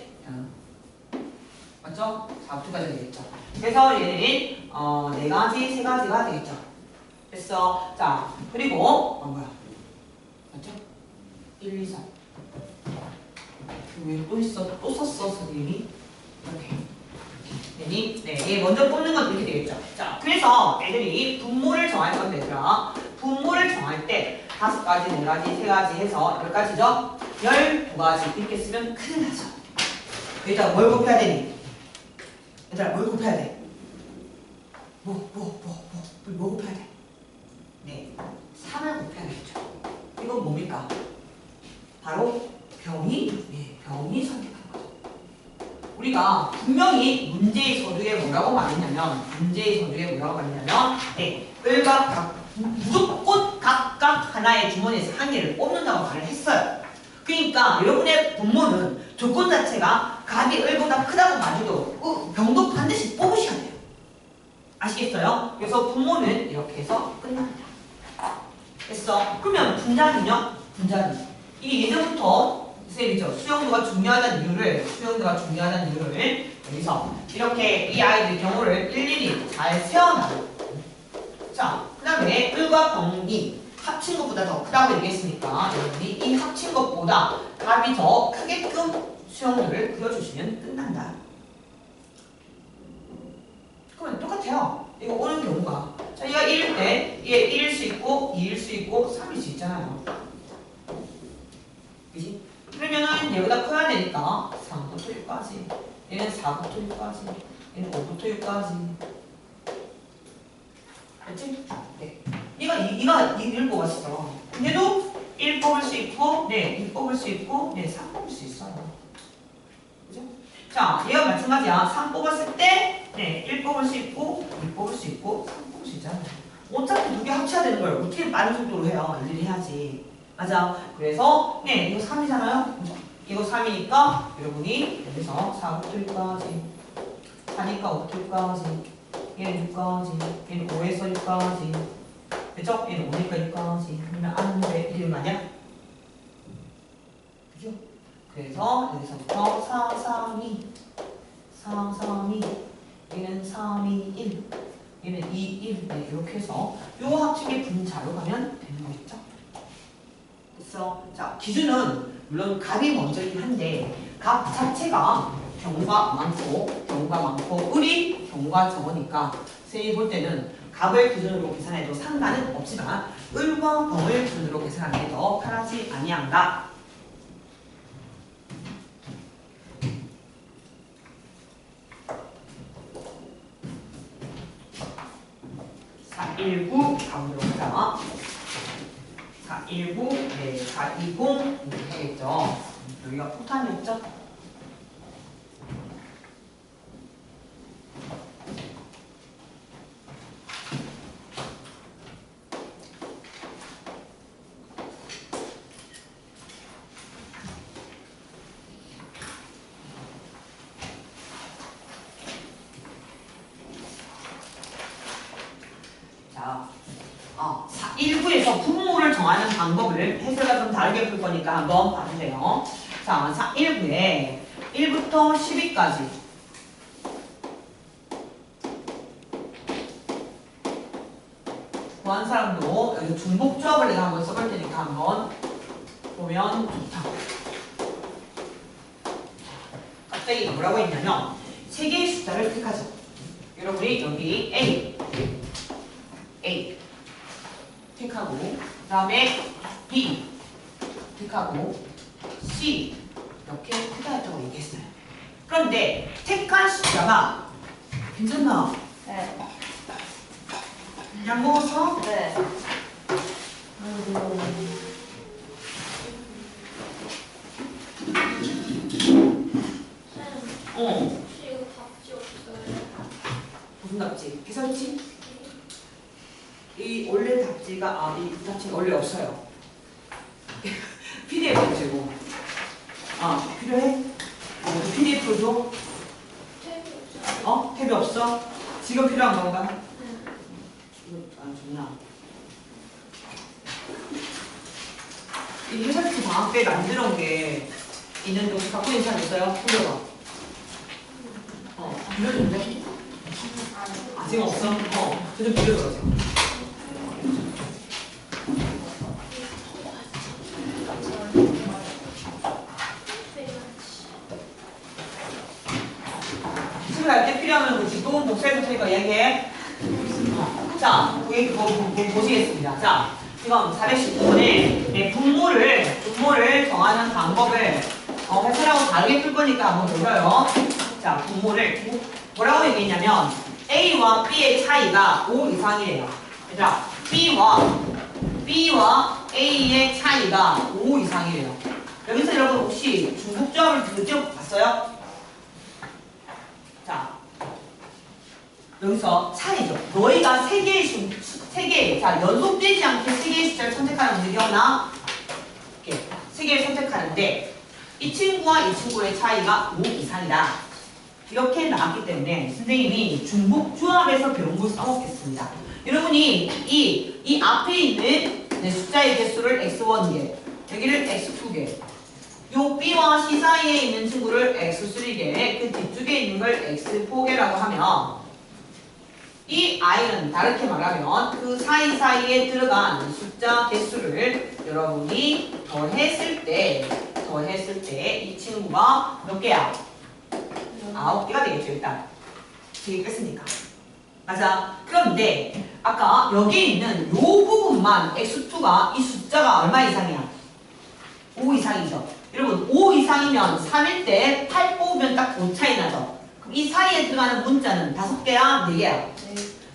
맞죠? 4부터까지 되겠죠. 그래서 얘는 4가지, 3가지가 되겠죠. 됐어. 자, 그리고 맞죠? 1, 2, 3 왜 또 있어? 또 썼어 선생님이? 이렇게 얘 먼저 뽑는 건 이렇게 되겠죠. 자, 그래서 애들이 분모를 정할 건데 얘들아 분모를 정할 때 5가지, 4가지, 3가지 해서 몇 가지죠? 12가지 이렇게 쓰면 큰일 나죠. 얘들아 뭘 곱해야 되니? 얘들아 뭘 곱해야 돼? 뭐 곱해야 돼? 네, 3을 곱해야겠죠. 이건 뭡니까? 바로 병이 선택한 거죠. 우리가 분명히 문제의 서두에 뭐라고 말했냐면 을과 각 무조건 각각 하나의 주머니에서 1개를 뽑는다고 말을 했어요. 그러니까 여러분의 분모는 조건 자체가 갑이 을보다 크다고 봐도 병도 반드시 뽑으셔야 돼요. 아시겠어요? 그래서 분모는 이렇게 해서 끝납니다. 됐어? 그러면 분자는요? 분자는 이게 예전부터 쌤이죠. 수용도가 중요하다는 이유를 여기서 이렇게 이 아이들의 경우를 일일이 잘 세워놔요. 자, 그 다음에 을과 병이 합친 것보다 더 크다고 얘기했으니까 여러분이 이 합친 것보다 갑이 더 크게끔 수용도를 그려주시면 끝난다. 그러면 똑같아요. 이거 오는 경우가 자, 얘가 1일 때 얘 1일 수 있고 2일 수 있고 3일 수 있잖아요. 그치? 그러면은 얘보다 커야 되니까 3부터 6까지 얘는 4부터 6까지 얘는 5부터 6까지 됐지? 네. 얘가 1을 뽑았어. 얘도 1 뽑을 수 있고 2 뽑을 수 있고 3 뽑을 수 있어요. 그죠? 자, 얘가 마찬가지야. 3 뽑았을 때 1 뽑을 수 있고 2 뽑을 수 있고 3 뽑을 수 있잖아요. 어차피 2개 합쳐야 되는 걸 어떻게 빠른 속도로 해요? 일일이 해야지. 맞아. 그래서 이거 3이잖아요. 이거 3이니까 여러분이 여기서 4부터 6까지 4니까 5부터 6까지 얘는 6까지 얘는 5에서 6까지 그죠? 얘는 5니까 6까지 그러면 안돼 이름 아니야? 그죠? 그래서 여기서부터 4, 3, 2 4, 3, 2 얘는 3, 2, 1 얘는 2, 1 이렇게 해서 요 합친 게 분자로 가면 되는 거겠죠? 됐어? 자, 기준은 물론 갑이 먼저이긴 한데 갑 자체가 경우가 많고 을이 경우가 적으니까 쌤이 볼 때는 갑을 기준으로 계산해도 상관은 없지만 을과 병을 기준으로 계산하는 게 더 편하지 아니한가? 자, 19 가보도록 하자. 419, 420 이렇게 하겠죠. 여기가 폭탄이었죠? 자, 1부에서 분모를 정하는 방법을 해설가 좀 다르게 풀 거니까 한번 봐주세요. 자, 1부에 1부터 12까지 구한 사람도 여기 중복조합을 내가 한번 써볼 테니까 한번 보면 좋다. 갑자기 뭐라고 했냐면 세 개의 숫자를 택하죠. 여러분이 여기 A 택하고 그 다음에 B 택하고 C 이렇게 택하였다고 얘기했어요. 그런데 택한 숫자가 괜찮나? 네. 약 먹었어? 네. 혹시 이거 답지 없어요? 무슨 답지? 계산치? 이 원래 답지가 이 답지가 원래 없어요. PDF 답지고. 필요해? PDF 줘? 탭이 없어요. 탭이 없어? 지금 필요한 건가? 네. 이거 안 좋나? 이 해설지 방학 때 만들어 온 게 있는데 혹시 갖고 있는 사람 있어요? 풀려봐. 빌려줬는데? 아직 없어? 저 좀 빌려줘라 지금. 집에 갈 때 필요하면 우리 또 목소리 테니까 얘기해. 자, 그거 보시겠습니다. 자, 지금 419번에 분모를 정하는 방법을 회사라고 다르게 풀 거니까 한번 보셔요. 자, 분모를 뭐라고 얘기했냐면 A와 B의 차이가 5 이상이래요. 얘들아, B와 A의 차이가 5 이상이래요. 여기서 여러분 혹시 중복조합을 직접 봤어요? 자, 여기서 차이죠. 너희가 세 개의 자, 연속되지 않게 세 개의 숫자를 선택하는 문제 기억나? 이렇게 세 개를 선택하는데 이 친구와 이 친구의 차이가 5 이상이다. 이렇게 나왔기 때문에 선생님이 중복조합에서 배운 걸 써먹겠습니다. 여러분이 이 앞에 있는 숫자의 개수를 x1개, 여기를 x2개, 요 B와 C 사이에 있는 친구를 x3개, 그 뒤쪽에 있는 걸 x4개라고 하면 이 i는 다르게 말하면 그 사이사이에 들어간 숫자 개수를 여러분이 더했을 때 이 친구가 몇 개야? 9개가 되겠죠. 일단 3개 뺐으니까. 맞아. 그런데 아까 여기 있는 요 부분만 x2가 이 숫자가 얼마 이상이야? 5 이상이죠. 여러분 5 이상이면 3일 때 8 뽑으면 딱 5 차이 나죠. 그럼 이 사이에 들어가는 문자는 5개야? 4개야?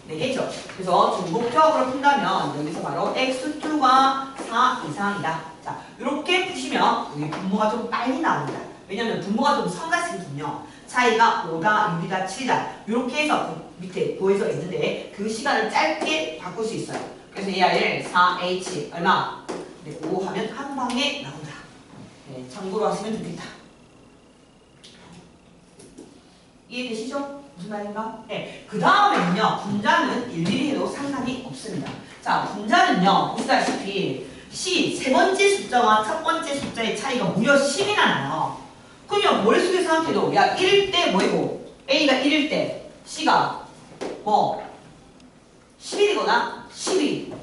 4개죠. 그래서 중복조합으로 푼다면 여기서 바로 x2가 4 이상이다. 자, 이렇게 푸시면 여기 분모가 좀 빨리 나옵니다. 왜냐면 분모가 좀 성가시거든요. 차이가 5다, 6이다, 7이다 이렇게 해서 그 밑에 보여져 있는데 그 시간을 짧게 바꿀 수 있어요. 그래서 이 아이를 4h 얼마? 5 하면 한 방에 나온다. 네, 참고로 하시면 좋겠다. 이해되시죠? 무슨 말인가? 네. 그 다음에는요, 분자는 일일이 해도 상관이 없습니다. 자, 분자는요, 보시다시피 C, 세 번째 숫자와 첫 번째 숫자의 차이가 무려 10이나 나요. 그러면 머릿속에 생각해도, 야, 1일 때 뭐이고, A가 1일 때, C가 뭐, 11이거나 12.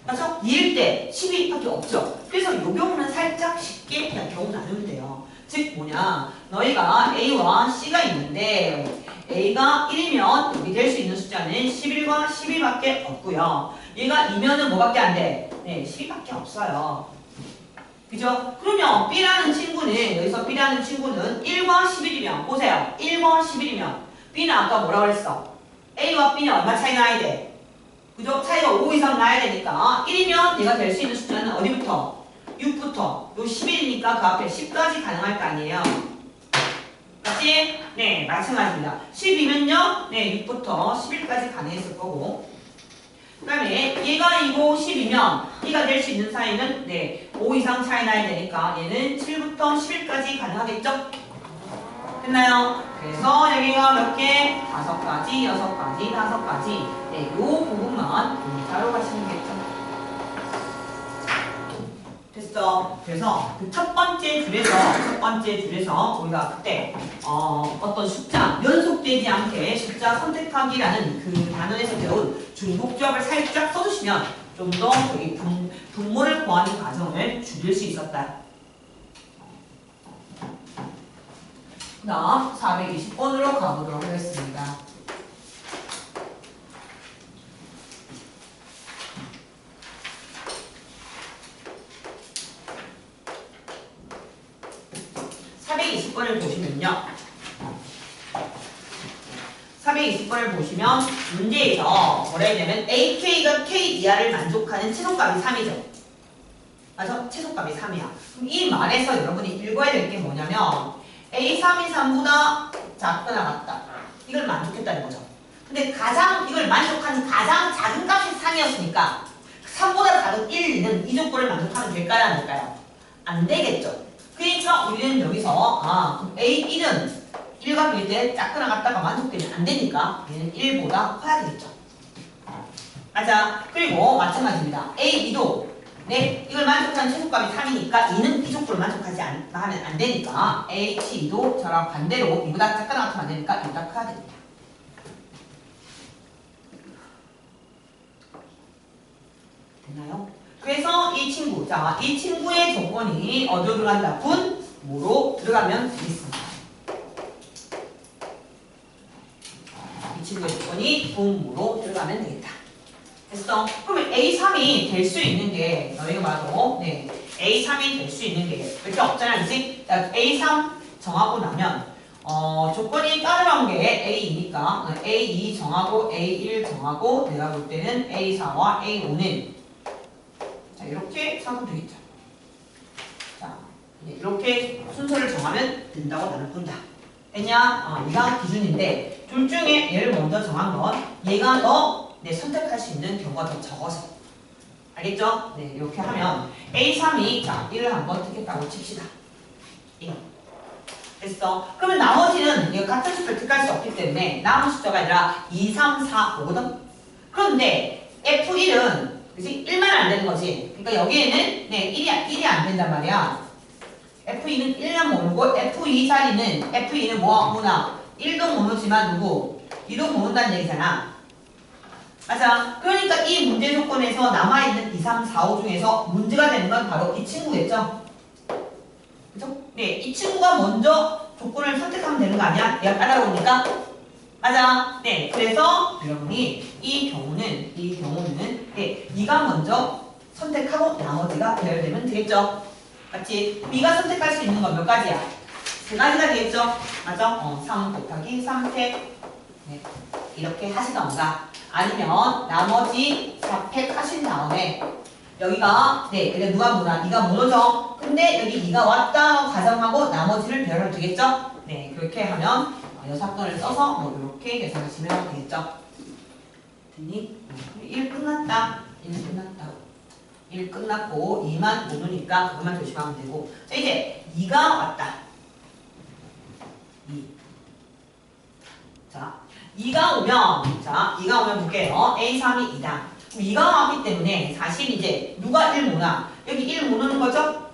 맞죠? 2일 때 12밖에 없죠. 그래서 이 경우는 살짝 쉽게 그냥 경우 나누면 돼요. 즉 뭐냐, 너희가 A와 C가 있는데 A가 1이면 여기 될 수 있는 숫자는 11과 12밖에 없고요. 얘가 2면은 뭐밖에 안 돼? 네, 12밖에 없어요. 그죠? 그러면 B라는 친구는 여기서 B라는 친구는 1과 11이면 보세요. 1과 11이면 B는 아까 뭐라 그랬어? A와 B는 얼마 차이 나야 돼? 그죠? 차이가 5 이상 나야 되니까 1이면 얘가 될 수 있는 숫자는 어디부터? 6부터 요 11이니까 그 앞에 10까지 가능할 거 아니에요. 맞지? 네, 마찬가지입니다. 12면요? 네, 6부터 11까지 가능했을 거고 그 다음에 얘가 이고 10이면 얘가 될 수 있는 사이는 네, 5 이상 차이 나야 되니까 얘는 7부터 11까지 가능하겠죠? 됐나요? 그래서 여기가 몇 개? 5가지, 6가지, 5가지 네, 요 부분만 그래서 그 첫 번째 줄에서 우리가 그때 어떤 숫자 연속되지 않게 숫자 선택하기라는 그 단원에서 배운 중복조합을 살짝 써주시면 좀 더 여기 분모를 구하는 과정을 줄일 수 있었다. 그다음 420번으로 가보도록 하겠습니다. (420번을) 보시면요. 420번을 보시면 문제에서 뭐라 했냐면 AK가 K 이하를 만족하는 최소값이 3이죠. 맞아? 최소값이 3이야. 그럼 이 말에서 여러분이 읽어야 될 게 뭐냐면 A3이 3보다 작거나 같다. 이걸 만족했다는 거죠. 근데 이걸 만족하는 가장 작은 값이 3이었으니까 3보다 작은 1, 2는 이 조건을 만족하면 될까요? 안 될까요? 안 되겠죠. 그러니까 우리는 여기서 A1은 1과 비일 때 작거나 같다가 만족되면 안 되니까 얘는 1보다 커야 되겠죠. 맞아. 그리고 마찬가지입니다. A2도 네, 이걸 만족하는 최소값이 3이니까 2는 이 조건을 만족하지 하면 안 되니까 H2도 저랑 반대로 이보다 작거나 같으면 안 되니까 이보다 커야 됩니다. 됐나요? 그래서 이 친구의 조건이 어디로 들어간다? 분모로 들어가면 되겠습니다. 이 친구의 조건이 분모로 들어가면 되겠다. 됐어? 그러면 A3이 될 수 있는 게 너희가 봐도 A3이 될 수 있는 게 이렇게 없잖아, 그치? A3 정하고 나면 조건이 따라온 게 A2니까 A2 정하고 A1 정하고 내가 볼 때는 A4와 A5는 자, 이렇게 사면 되겠죠. 자, 이렇게 순서를 정하면 된다고 나는 본다. 됐냐? 얘가 기준인데 둘 중에 얘를 먼저 정한 건 얘가 더 선택할 수 있는 경우가 더 적어서. 알겠죠? 네, 이렇게 하면 A3이 자, 1을 한번 택했다고 칩시다. 이거. 됐어. 그러면 나머지는 이거 같은 숫자를 택할 수 없기 때문에 남은 숫자가 아니라 2, 3, 4 오거든? 그런데 F1은 그치? 1만 안 되는 거지. 그러니까 여기에는 1이 안 된단 말이야. F2는 1만 모르고 F2 자리는 F2는 뭐나 1도 모르지만 누구? 2도 모른다는 얘기잖아. 맞아. 그러니까 이 문제 조건에서 남아있는 2, 3, 4, 5 중에서 문제가 되는 건 바로 이 친구겠죠? 그죠? 네, 이 친구가 먼저 조건을 선택하면 되는 거 아니야? 얘가 따라오니까? 맞아. 네, 그래서 여러분이 이 경우는 네가 먼저 선택하고 나머지가 배열되면 되겠죠? 맞지? 네가 선택할 수 있는 건 몇 가지야? 3가지가 되겠죠? 맞아? 3 곱하기 3택 네, 이렇게 하시던가 아니면 나머지 4팩 하신 다음에 여기가 근데 누가 뭐나 네가 뭐죠? 근데 여기 네가 왔다 가정하고 나머지를 배열하면 되겠죠? 네, 그렇게 하면 여사건을 써서 이렇게 계산하시면 되겠죠? 됐니? 1 끝났다. 1 끝났고 2만 모르니까 그것만 조심하면 되고 자 이제 2가 왔다. 2. 자 2가 오면 볼게요. A3이 2다. 2가 왔기 때문에 사실 이제 누가 1 모나? 여기 1 모르는 거죠?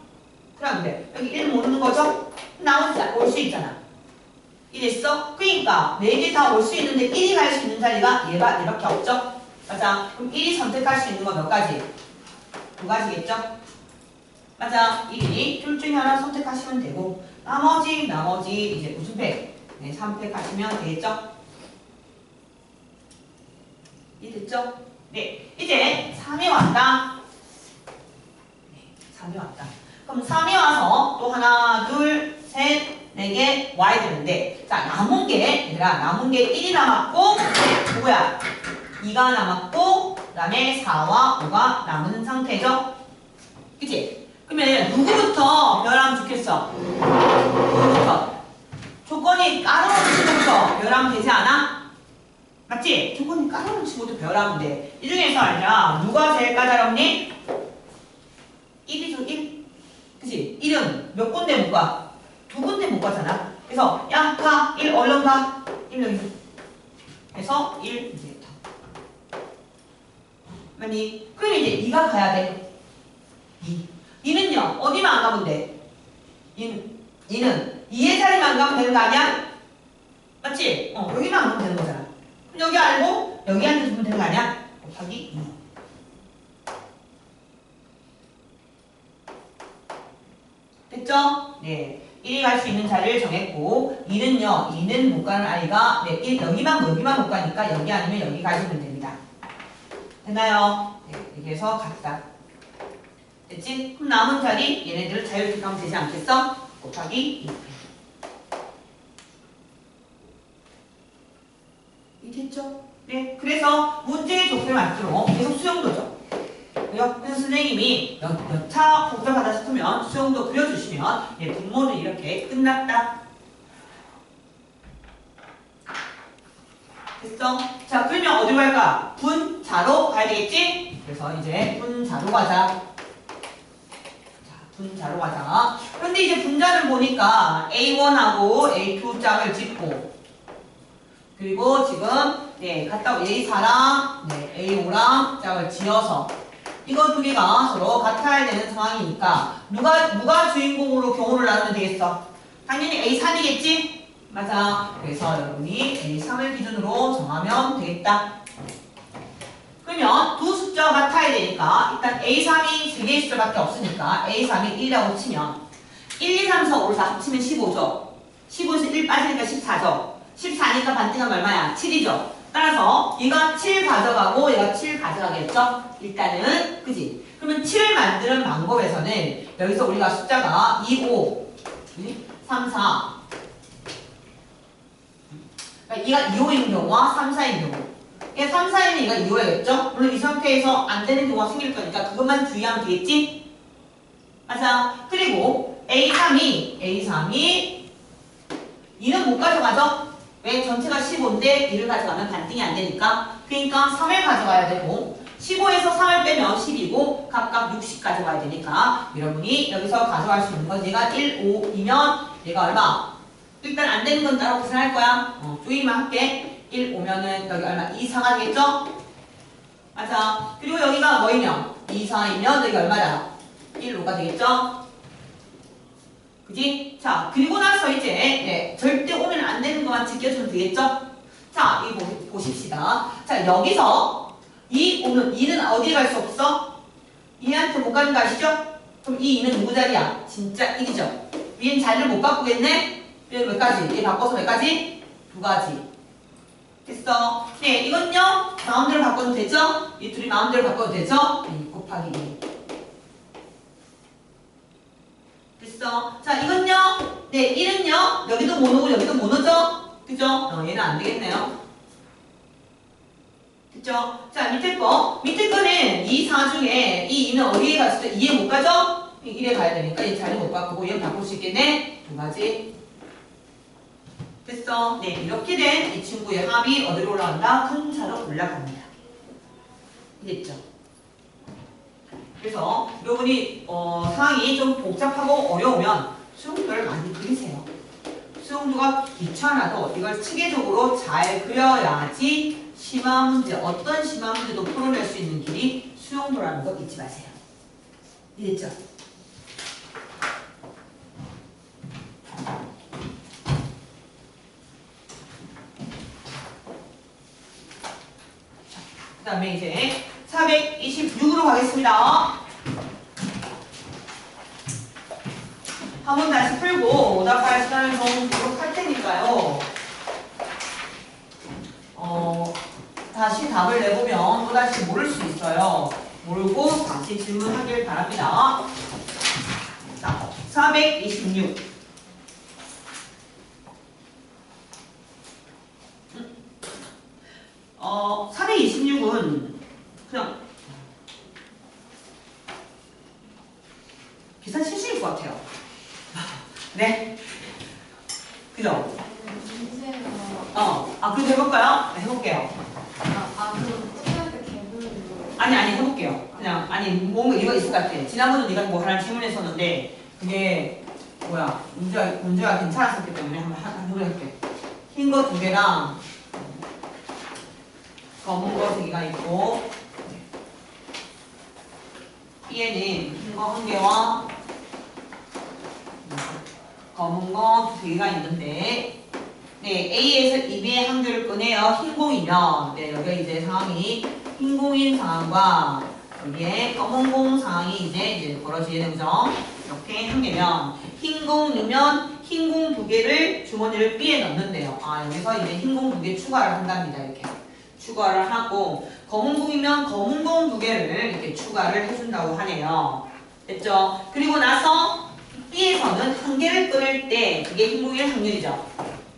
그런데 여기 1 모르는 거죠? 나머지 올 수 있잖아. 이랬어? 그러니까 4개 다 올 수 있는데 1이 갈 수 있는 자리가 얘밖에 없죠? 맞아. 그럼 1이 선택할 수 있는 거 몇 가지? 2가지겠죠? 맞아. 1이 둘 중에 하나 선택하시면 되고 나머지 이제 무슨 팩? 3팩 하시면 되겠죠? 이해됐죠? 네. 이제 3이 왔다. 3이 왔다. 그럼 3이 와서 또 하나, 둘, 셋, 4개 와야 되는데 자 남은 게 1이 남았고 누구야? 2가 남았고 그 다음에 4와 5가 남은 상태죠? 그치? 그러면 누구부터 배열하면 좋겠어? 누구부터? 조건이 까다로운 친구부터 배열하면 되지 않아? 맞지? 조건이 까다로운 친구부터 배열하면 돼. 이 중에서 알자 누가 제일 까다롭니? 1이죠 1. 그치? 1은 몇 군데 못 가? 2군데 못 가잖아. 그래서 야 가! 1 얼른 가! 1 여기 그래서 1 이제 맞니? 그럼 이제 2가 가야 돼. 2. 2는요 어디만 안 가면 돼? 2는 2의 자리만 가면 되는 거 아니야? 맞지? 여기만 안 가면 되는 거잖아. 그럼 여기 알고 여기한테 주면 되는 거 아니야? 곱하기 2. 됐죠? 네. 1이 갈 수 있는 자리를 정했고 2는요. 2는 못 가는 아이가 네, 1, 여기만 못 가니까 여기 아니면 여기 가시면 됩니다. 됐나요? 네. 이렇게 해서 같다. 됐지? 그럼 남은 자리 얘네들을 자유롭게 가면 되지 않겠어? 곱하기 2. 됐죠? 네. 그래서 문제의 조건에 맞도록 계속 수용도죠. 그래서 선생님이 몇 차 복잡하다 싶으면 수용도 그려주시면 분모는 이렇게 끝났다. 됐어? 자, 그러면 어디로 갈까? 분자로 가야 되겠지? 그래서 이제 분자로 가자. 자, 분자로 가자. 그런데 이제 분자를 보니까 A1하고 A2 짝을 짓고 그리고 지금 갔다 A4랑 A5랑 짝을 지어서 이거 두 개가 서로 같아야 되는 상황이니까 누가 주인공으로 경우를 나누면 되겠어? 당연히 A3이겠지? 맞아. 그래서 여러분이 A3을 기준으로 정하면 되겠다. 그러면 두 숫자가 같아야 되니까 일단 A3이 3개의 숫자밖에 없으니까 A3이 1이라고 치면 1, 2, 3, 4, 5, 4 합치면 15죠. 15에서 1 빠지니까 14죠. 14니까 반대가 얼마야? 7이죠. 따라서 얘가 7 가져가고 얘가 7 가져가겠죠? 일단은 그지? 그러면 7을 만드는 방법에서는 여기서 우리가 숫자가 2, 5, 3, 4 그러니까 얘가 2, 5인 경우와 3, 4인 경우 얘 3, 4이면 얘가 2, 5야겠죠? 물론 이 상태에서 안 되는 경우가 생길 거니까 그것만 주의하면 되겠지? 맞아. 그리고 A3이 2는 못 가져가죠? 왜? 전체가 15인데 1을 가져가면 반등이 안 되니까. 그러니까 3을 가져가야 되고 15에서 3을 빼면 10이고 각각 60 가져가야 되니까 여러분이 여기서 가져갈 수 있는 건 얘가 1, 5이면 얘가 얼마? 일단 안 되는 건 따로 계산할 거야. 조이만 할게. 1, 5면은 여기 얼마? 2, 4가 되겠죠? 맞아. 그리고 여기가 뭐이면? 2, 4이면 여기 얼마다? 1, 5가 되겠죠? 그지? 자, 그리고 나서 이제 절대 오면 안 되는 것만 지켜주면 되겠죠? 자, 이거 보십시다. 자, 여기서 2는 어디에 갈 수 없어? 2한테 못 가는 거 아시죠? 그럼 이 2는 누구 자리야? 진짜 1이죠? 위엔 자리를 못 바꾸겠네? 얘 몇 가지? 얘 바꿔서 몇 가지? 2가지. 됐어? 네, 이건요? 마음대로 바꿔도 되죠? 이 둘이 마음대로 바꿔도 되죠? 2 곱하기 2. 됐어? 자, 이건요? 네, 1은요? 여기도 모노고 여기도 모노죠? 그죠? 얘는 안 되겠네요. 됐죠? 자, 밑에 거는 2, 4 중에 이 2는 어디에 갔을 때 2에 못 가죠? 1에 가야 되니까 얘 자리 못 바꾸고 얘는 바꿀 수 있겠네? 2가지. 됐어? 네, 이렇게 된 이 친구의 합이 어디로 올라간다? 분자로 올라갑니다. 됐죠? 그래서 여러분이 상황이 좀 복잡하고 어려우면 수용도를 많이 그리세요. 수용도가 귀찮아도 이걸 체계적으로 잘 그려야지 심화 문제, 어떤 심화 문제도 풀어낼 수 있는 길이 수용도라는 거 잊지 마세요. 이해했죠? 그 다음에 이제 426으로 가겠습니다. 한번 다시 풀고 오답할 시간을 좀 보도록 할 테니까요. 다시 답을 내보면 또다시 모를 수 있어요. 모르고 다시 질문하길 바랍니다. 자, 426. 426은 그냥 계산 실수일 것 같아요. 네. 그죠? 그럼 해볼까요? 네, 해볼게요. 그럼 투표할 때 개불로. 아니, 해볼게요. 그냥, 뭔가 이유가 있을 것 같아. 지난번에 네가 뭐 하나 질문했었는데, 그게, 문제가 괜찮았었기 때문에 한번 해볼게. 흰 거 2개랑, 검은 거 3개가 있고, B에는 흰 거 1개와 검은 공 두 개가 있는데, 네, A에서 B의 한 개를 꺼내요. 흰 공이면, 네, 여기 이제 상황이 흰 공인 상황과 여기에 검은 공 상황이 이제 벌어지게 되죠. 이렇게 한 개면, 흰 공이면 흰 공 두 개를 주머니를 B에 넣는데요. 아, 여기서 이제 흰 공 두 개 추가를 한답니다. 이렇게. 추가를 하고, 검은 공이면 검은 공 두 개를 이렇게 추가를 해준다고 하네요. 됐죠? 그리고 나서 B에서는 한 개를 끊을 때 그게 흰 공일 확률이죠.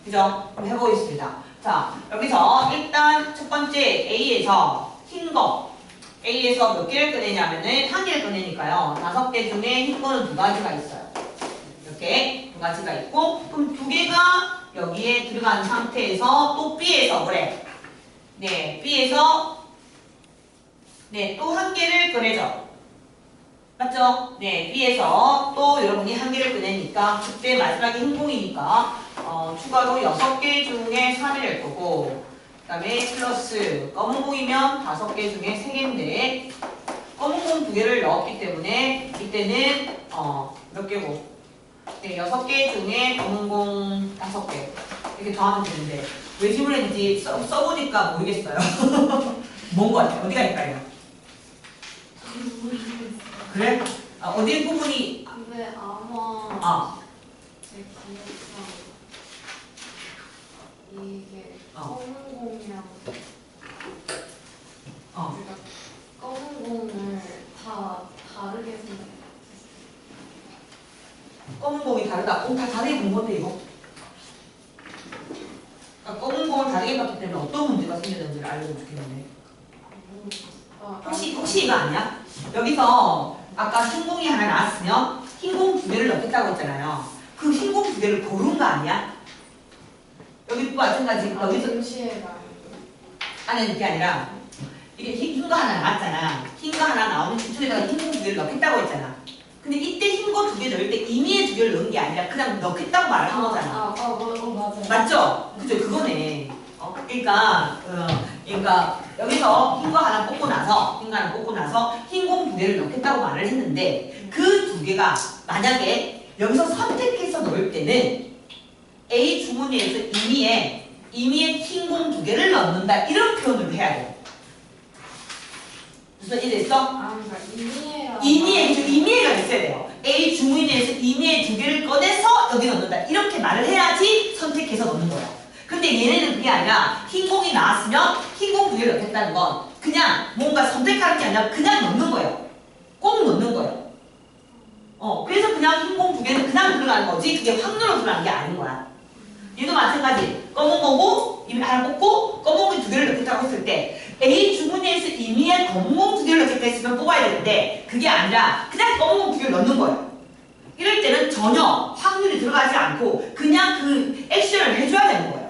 그죠? 한번 해보겠습니다. 자, 여기서 일단 첫 번째 A에서 흰 거. A에서 몇 개를 꺼내냐면은 한 개를 꺼내니까요. 5개 중에 흰 거는 두 가지가 있어요. 이렇게 두 가지가 있고, 그럼 두 개가 여기에 들어간 상태에서 또 B에서 그래. 네, B에서 네, 또 한 개를 꺼내죠. 맞죠? 네, B에서 또 여러분이 한 개를 꺼내니까 그때 마지막에 흰 공이니까 추가로 6개 중에 3일 거고, 그 다음에 플러스 검은 공이면 5개 중에 3개인데 검은 공 2개를 넣었기 때문에 이때는 몇 개고? 네, 6개 중에 검은 공 5개 이렇게 더하면 되는데 왜 질문했는지 써보니까 모르겠어요. 뭔 거 같아요? 어디가 헷갈려? 그래? 어디 부분이 근데 아마 제 기억상 이게 검은 공이랑 우리가 검은 공을 다 다르게 생각했어요. 검은 공이 다르다. 다 다르게 본 건데 이거. 그러니까 검은 공을 다르게 봤기 때문에 어떤 문제가 생겼는지를 알려주면 좋겠는데. 혹시 이거 아니야? 여기서 아까 흰 공이 하나 나왔으면 흰 공 2개를 넣겠다고 했잖아요. 그 흰 공 2개를 고른 거 아니야? 여기도 마찬가지. 여기서 아니 그게 아니라 이게 흰 거 하나 나왔잖아. 흰 거 하나 나오면 뒤쪽에다가 흰 공 2개를 넣겠다고 했잖아. 근데 이때 흰 거 2개 넣을 때 임의의 2개를 넣은 게 아니라 그냥 넣겠다고 말을 한 거잖아. 맞아요. 맞죠? 그죠? 그거네. 그러니까 여기서 흰 거 하나 뽑고 나서 흰 공 2개를 넣겠다고 말을 했는데 그 2개가 만약에 여기서 선택해서 넣을 때는 A 주머니에서 임의의 흰 공 2개를 넣는다 이런 표현을 해야 돼. 무슨 이해됐어? 그러니까 임의가 있어야 돼요. A 주문에서 임의의 2개를 꺼내서 여기 넣는다. 이렇게 말을 해야지 선택해서 넣는 거야. 근데 얘네는 그게 아니라 흰 공이 나왔으면 흰 공 2개를 넣겠다는 건 그냥 뭔가 선택하는 게 아니라 그냥 넣는 거예요. 꼭 넣는 거예요. 그래서 그냥 흰 공 2개는 그냥 들어가는 거지 그게 확률로 들어가는 게 아닌 거야. 얘도 마찬가지. 검은 거고 이미 하나 뽑고 검은 공 2개를 넣겠다고 했을 때 A 주문에서 임의의 검은 공 2개를 넣겠다 했으면 뽑아야 되는데 그게 아니라 그냥 검은 공 2개를 넣는 거예요. 이럴 때는 전혀 확률이 들어가지 않고 그냥 그 액션을 해줘야 되는 거예요.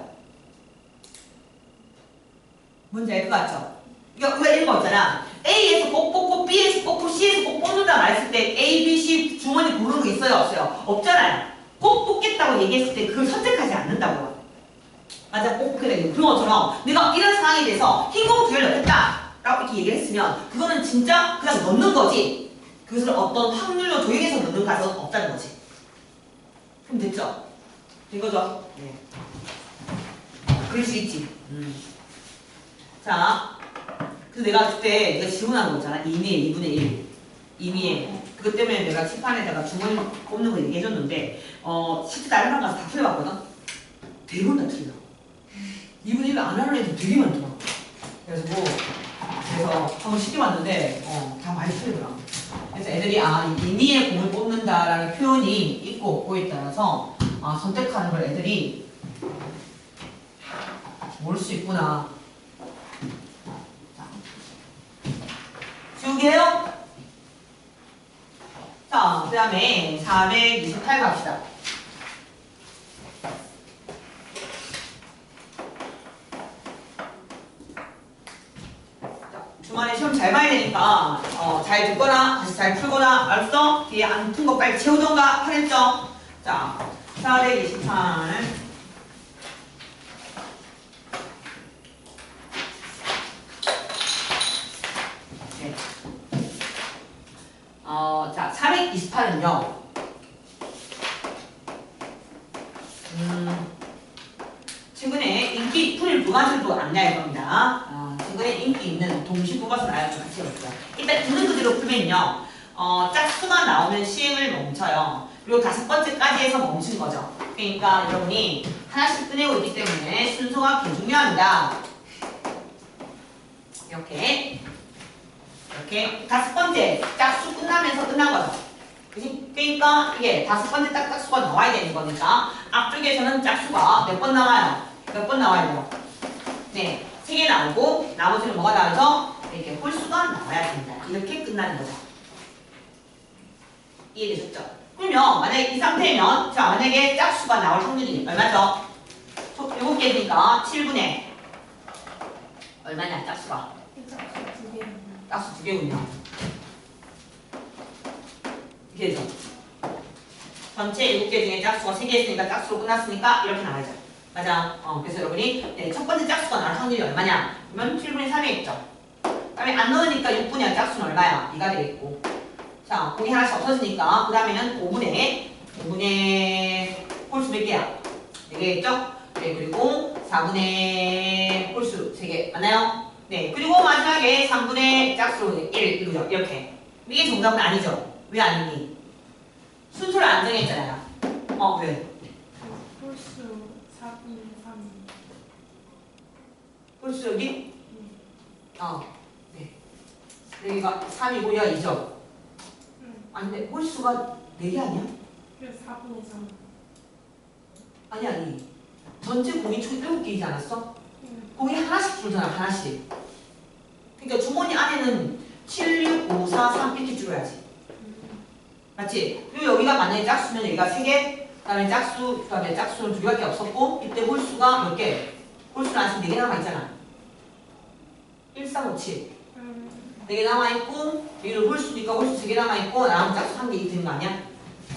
뭔지 알 것 같죠? 그러니까 우리가 이런 거 있잖아. A에서 꼭 뽑고 B에서 뽑고 C에서 꼭 뽑는다 말했을 때 A, B, C 주머니 고르는 거 있어요? 없어요? 없잖아요. 꼭 뽑겠다고 얘기했을 때 그걸 선택하지 않는다고요. 맞아, 꼭 뽑게 되고 그런 것처럼 내가 이런 상황에 대해서 흰 공 2개를 넣겠다 라고 이렇게 얘기를 했으면 그거는 진짜 그냥 넣는 거지 그것을 어떤 확률로 조율해서 넣는 가설은 없다는 거지. 그럼 됐죠? 된 거죠? 네. 그럴 수 있지. 자, 그래서 내가 그때 내가 질문한 거 있잖아. 임의의 2분의 1. 임의의. 그것 때문에 내가 칠판에다가 주머니 뽑는 거 얘기해줬는데, 실제 다른 방 가서 다 틀려봤거든? 대부분 다 틀려. 2분의 1을 안 하는 애들 되게 많더라. 그래서 한번 시켜봤는데, 다 많이 틀리더라. 그래서 애들이, 임의의 공을 뽑는다라는 표현이 있고 없고에 따라서, 선택하는 걸 애들이 모를 수 있구나. 지우개요? 자, 그 다음에 428 갑시다. 자, 주말에 시험 잘 봐야 되니까 잘 듣거나 다시 잘 풀거나 알았어? 뒤에 안 푼 거 빨리 채우던가 하랬죠? 자, 428 자, 428은요. 가지를 또 안내할 겁니다. 최근에 인기 있는 동시 뽑아서 나열점 같이 해볼게요. 일단 있는 그대로 풀면요. 짝수가 나오면 시행을 멈춰요. 그리고 5번째까지 해서 멈춘 거죠. 그러니까 여러분이 하나씩 꺼내고 있기 때문에 순서가 굉장히 중요합니다. 이렇게 5번째 짝수 끝나면서 끝난 거죠. 그치? 그러니까 이게 5번째 딱 짝수가 나와야 되는 거니까 앞쪽에서는 짝수가 몇 번 나와요? 몇 번 나와야 돼요? 네, 3개 나오고 나머지는 뭐가 나와서 이렇게 홀수가 나와야 됩니다. 이렇게 끝나는 거죠. 이해되셨죠? 그러면 만약에 이 상태면 자 만약에 짝수가 나올 확률이 얼마죠? 7개니까 7분의 얼마냐 짝수가? 짝수 2개군요. 이렇게 되죠. 전체 7개 중에 짝수가 3개 있으니까 짝수로 끝났으니까 이렇게 나와야죠. 맞아. 그래서 여러분이 첫 번째 짝수가 나올 확률이 얼마냐? 그러면 7분의 3이 있죠. 그다음에 안 넣으니까 6분의 짝수는 얼마야? 2가 되겠고. 자, 공이 하나씩 없어지니까 그 다음에는 5분의 홀수 몇 개야? 4개겠죠? 네, 그리고 4분의 홀수 3개 맞나요? 네, 그리고 마지막에 3분의 짝수 1 이거죠. 이렇게. 이게 정답은 아니죠? 왜 아니니? 순서를 안 정했잖아요. 왜? 홀수 4분의 3. 홀수 여기? 네. 여기가 3이고 여기가 2죠? 아니 근데 홀수가 4개 아니야? 그래서 4분의 3. 아니 전체 공이 총 7개이지 않았어? 공이 하나씩 줄잖아 하나씩. 그러니까 주머니 안에는 7, 6, 5, 4, 3 이렇게 줄어야지. 맞지? 그리고 여기가 만약에 짝수면 여기가 3개 그 다음에 짝수는 2개밖에 없었고 이때 홀수가 몇 개? 홀수는 아직 4개 남아있잖아. 1, 3, 5, 7 4개 남아있고 여기는 홀수니까 홀수 3개 남아있고 나머지 짝수 1개 되는 거 아니야?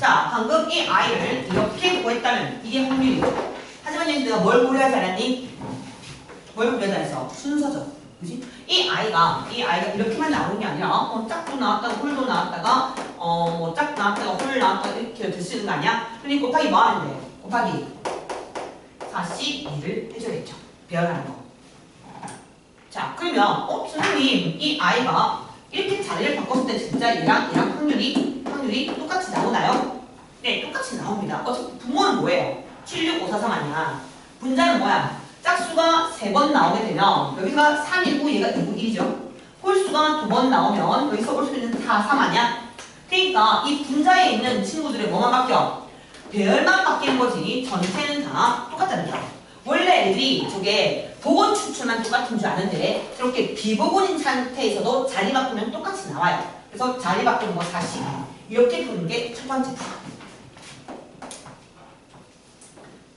자, 방금 이 i를 이렇게 구했다면 이게 확률이고 하지만 여기 내가 뭘 고려하지 않았니? 뭘 고려하지 않았어? 순서죠. 그지? 이 i가 이렇게만 나오는 게 아니라 짝도 나왔다가 홀도 나왔다가 짝 나왔다가 홀 나왔다가 이렇게 될 수 있는 거 아니야? 그러니 곱하기 뭐 하면 돼? 곱하기 42를 해줘야겠죠. 배열하는 거. 자, 그러면 선생님 이 i가 이렇게 자리를 바꿨을 때 진짜 얘랑 확률이 똑같이 나오나요? 네, 똑같이 나옵니다. 어차피 분모는 뭐예요? 7, 6, 5, 4, 3 아니야. 분자는 뭐야? 짝수가 3번 나오게 되면 여기가 3이고 얘가 2고 1이죠. 홀수가 2번 나오면 여기서 홀수는 다 3 아니야? 그러니까 이 분자에 있는 친구들의 뭐만 바뀌어? 배열만 바뀌는 거지 전체는 다 똑같다는 거야. 원래 애들이 저게 복원 추출만 똑같은 줄 아는데 저렇게 비복원인 상태에서도 자리 바꾸면 똑같이 나와요. 그래서 자리 바꾸는 거 40 이렇게 푸는 게 첫 번째 푸.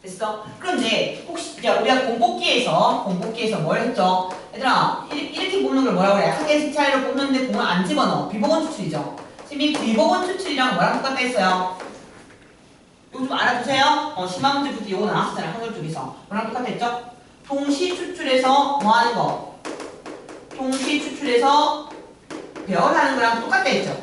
됐어? 그럼 이제 혹시 우리가 공복기에서 뭘 했죠? 얘들아 이렇게 뽑는 걸 뭐라고 그래? 한 개씩 차이로 뽑는데 공을 안 집어넣어. 비복원 추출이죠. 지금 이 비복원 추출이랑 뭐랑 똑같다 했어요? 이거 좀 알아두세요. 심화 문제부터 이거 나왔었잖아요. 한글 쪽에서. 뭐랑 똑같다 했죠? 동시 추출해서 뭐 하는 거? 동시 추출해서 배열하는 거랑 똑같다 했죠?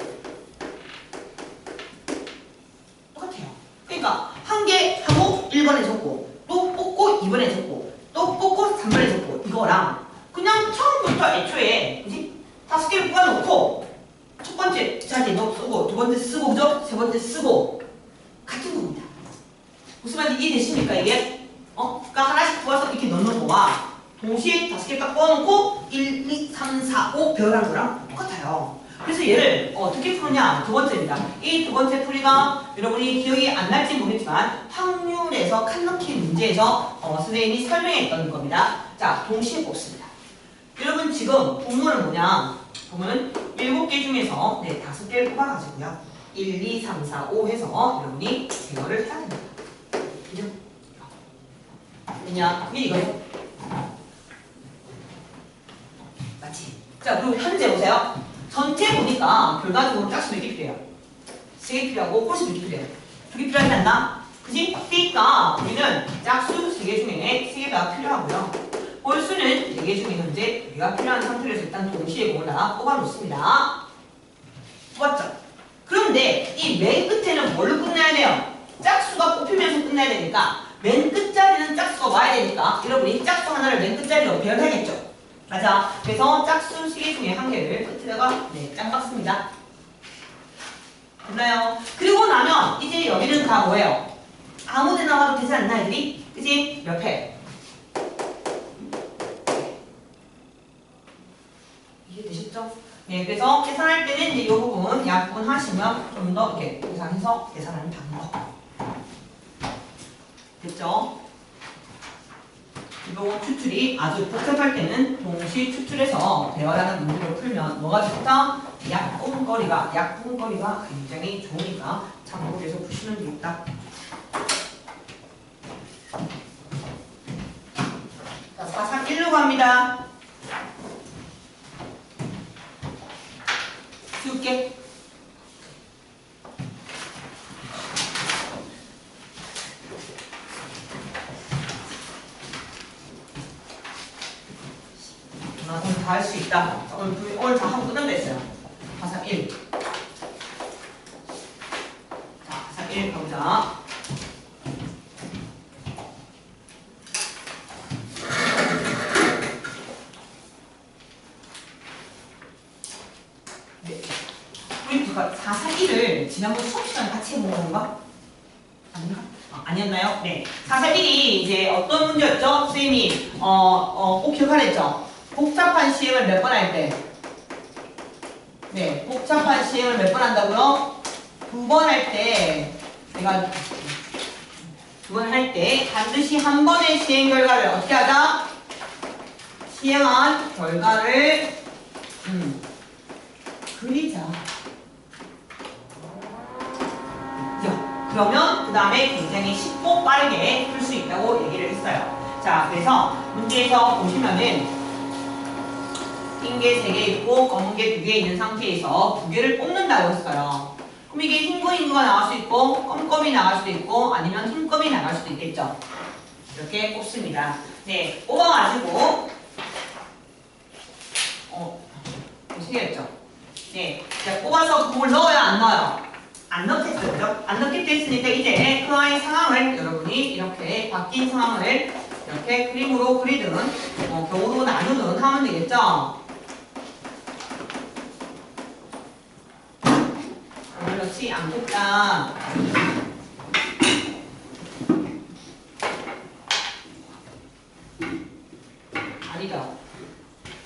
똑같아요. 그러니까 한 개 하고 1번에 적고 또 뽑고 2번에 적고 또 뽑고 3번에 적고 이거랑 그냥 처음부터 애초에 그지? 5개를 뽑아놓고 첫 번째 자리에 쓰고 두 번째 쓰고 그죠? 세 번째 쓰고 같은 겁니다. 무슨 말인지 이해되십니까 이게? 그러니까 하나씩 뽑아서 이렇게 넣는 거와 동시에 5개 딱 뽑아놓고 1, 2, 3, 4, 5 배열한 거랑 똑같아요. 그래서 얘를 어떻게 푸느냐? 두 번째입니다. 이 두 번째 풀이가 여러분이 기억이 안 날지 모르겠지만 확률에서 칸넣기 문제에서 선생님이 설명했던 겁니다. 자, 동시에 뽑습니다. 여러분 지금 본문은 뭐냐? 보면 7개 중에서 5개를 뽑아가지고요. 1, 2, 3, 4, 5 해서 여러분이 제거를 해야 됩니다. 그죠? 왜냐? 이게 이거예요. 맞지? 자, 그리고 현재 보세요. 전체 보니까 결과적으로 짝수 몇 개 필요해요? 3개 필요하고 홀수 몇 개 필요해요? 2개 필요하지 않나? 그지? 그러니까 우리는 짝수 3개 중에 3개가 필요하고요. 홀수는 4개 중에 현재 4개가 필요한 상태에서 일단 동시에 모으다 뽑아놓습니다. 좋았죠? 그런데 이 맨 끝에는 뭘로 끝내야 돼요? 짝수가 뽑히면서 끝내야 되니까 맨 끝에 끝자리는 짝수가 와야 되니까 여러분이 짝수 하나를 맨 끝자리로 배열해야겠죠. 맞아. 그래서 짝수 시계 중에 한 개를 끝에다가 짱 박습니다. 됐나요? 그리고 나면 이제 여기는 다 뭐예요? 아무 데나 와도 되지 않나 애들이? 그치? 옆에 이해되셨죠? 네, 그래서 계산할 때는 이제 이 부분 약분 하시면 좀 더 이렇게 계산해서 계산하는 방법. 됐죠? 이 부분 추출이 아주 복잡할 때는 동시 추출해서 배열하는 문제를 풀면 뭐가 좋다? 약분거리가 굉장히 좋으니까 참고해서 푸시면 되겠다. 자, 431로 갑니다. 지울게. 오늘 다 할 수 있다. 오늘 다 하고 끝낸댔어요. 431. 자, 431 가보자. 네. 우리 441을 지난번 수업 시간에 같이 해본 건가? 아닌가? 아니었나요? 네. 441이 이제 어떤 문제였죠? 선생님이 꼭 기억하랬죠? 복잡한 시행을 몇 번 할 때? 네, 복잡한 시행을 몇 번 한다고요? 2번 할 때, 내가 2번 할 때 반드시 한 번의 시행 결과를 어떻게 하자? 시행한 결과를 그리자. 그러면 그 다음에 굉장히 쉽고 빠르게 풀 수 있다고 얘기를 했어요. 자, 그래서 문제에서 보시면은 흰 게 3개 있고 검은 게 2개 있는 상태에서 2개를 뽑는다고 했어요. 그럼 이게 흰거가 나갈 수 있고 검검이 나갈 수도 있고 아니면 흰검이 나갈 수도 있겠죠. 이렇게 뽑습니다. 네, 뽑아가지고 어떻게 했죠? 네, 자, 뽑아서 그걸 넣어요, 안 넣어요? 안 넣겠죠, 그죠? 안 넣겠다 했으니까 이제 그 아이 상황을 여러분이 이렇게 바뀐 상황을 이렇게 그림으로 그리든 경우로 나누든 하면 되겠죠? 그렇지 않겠다. 아니다.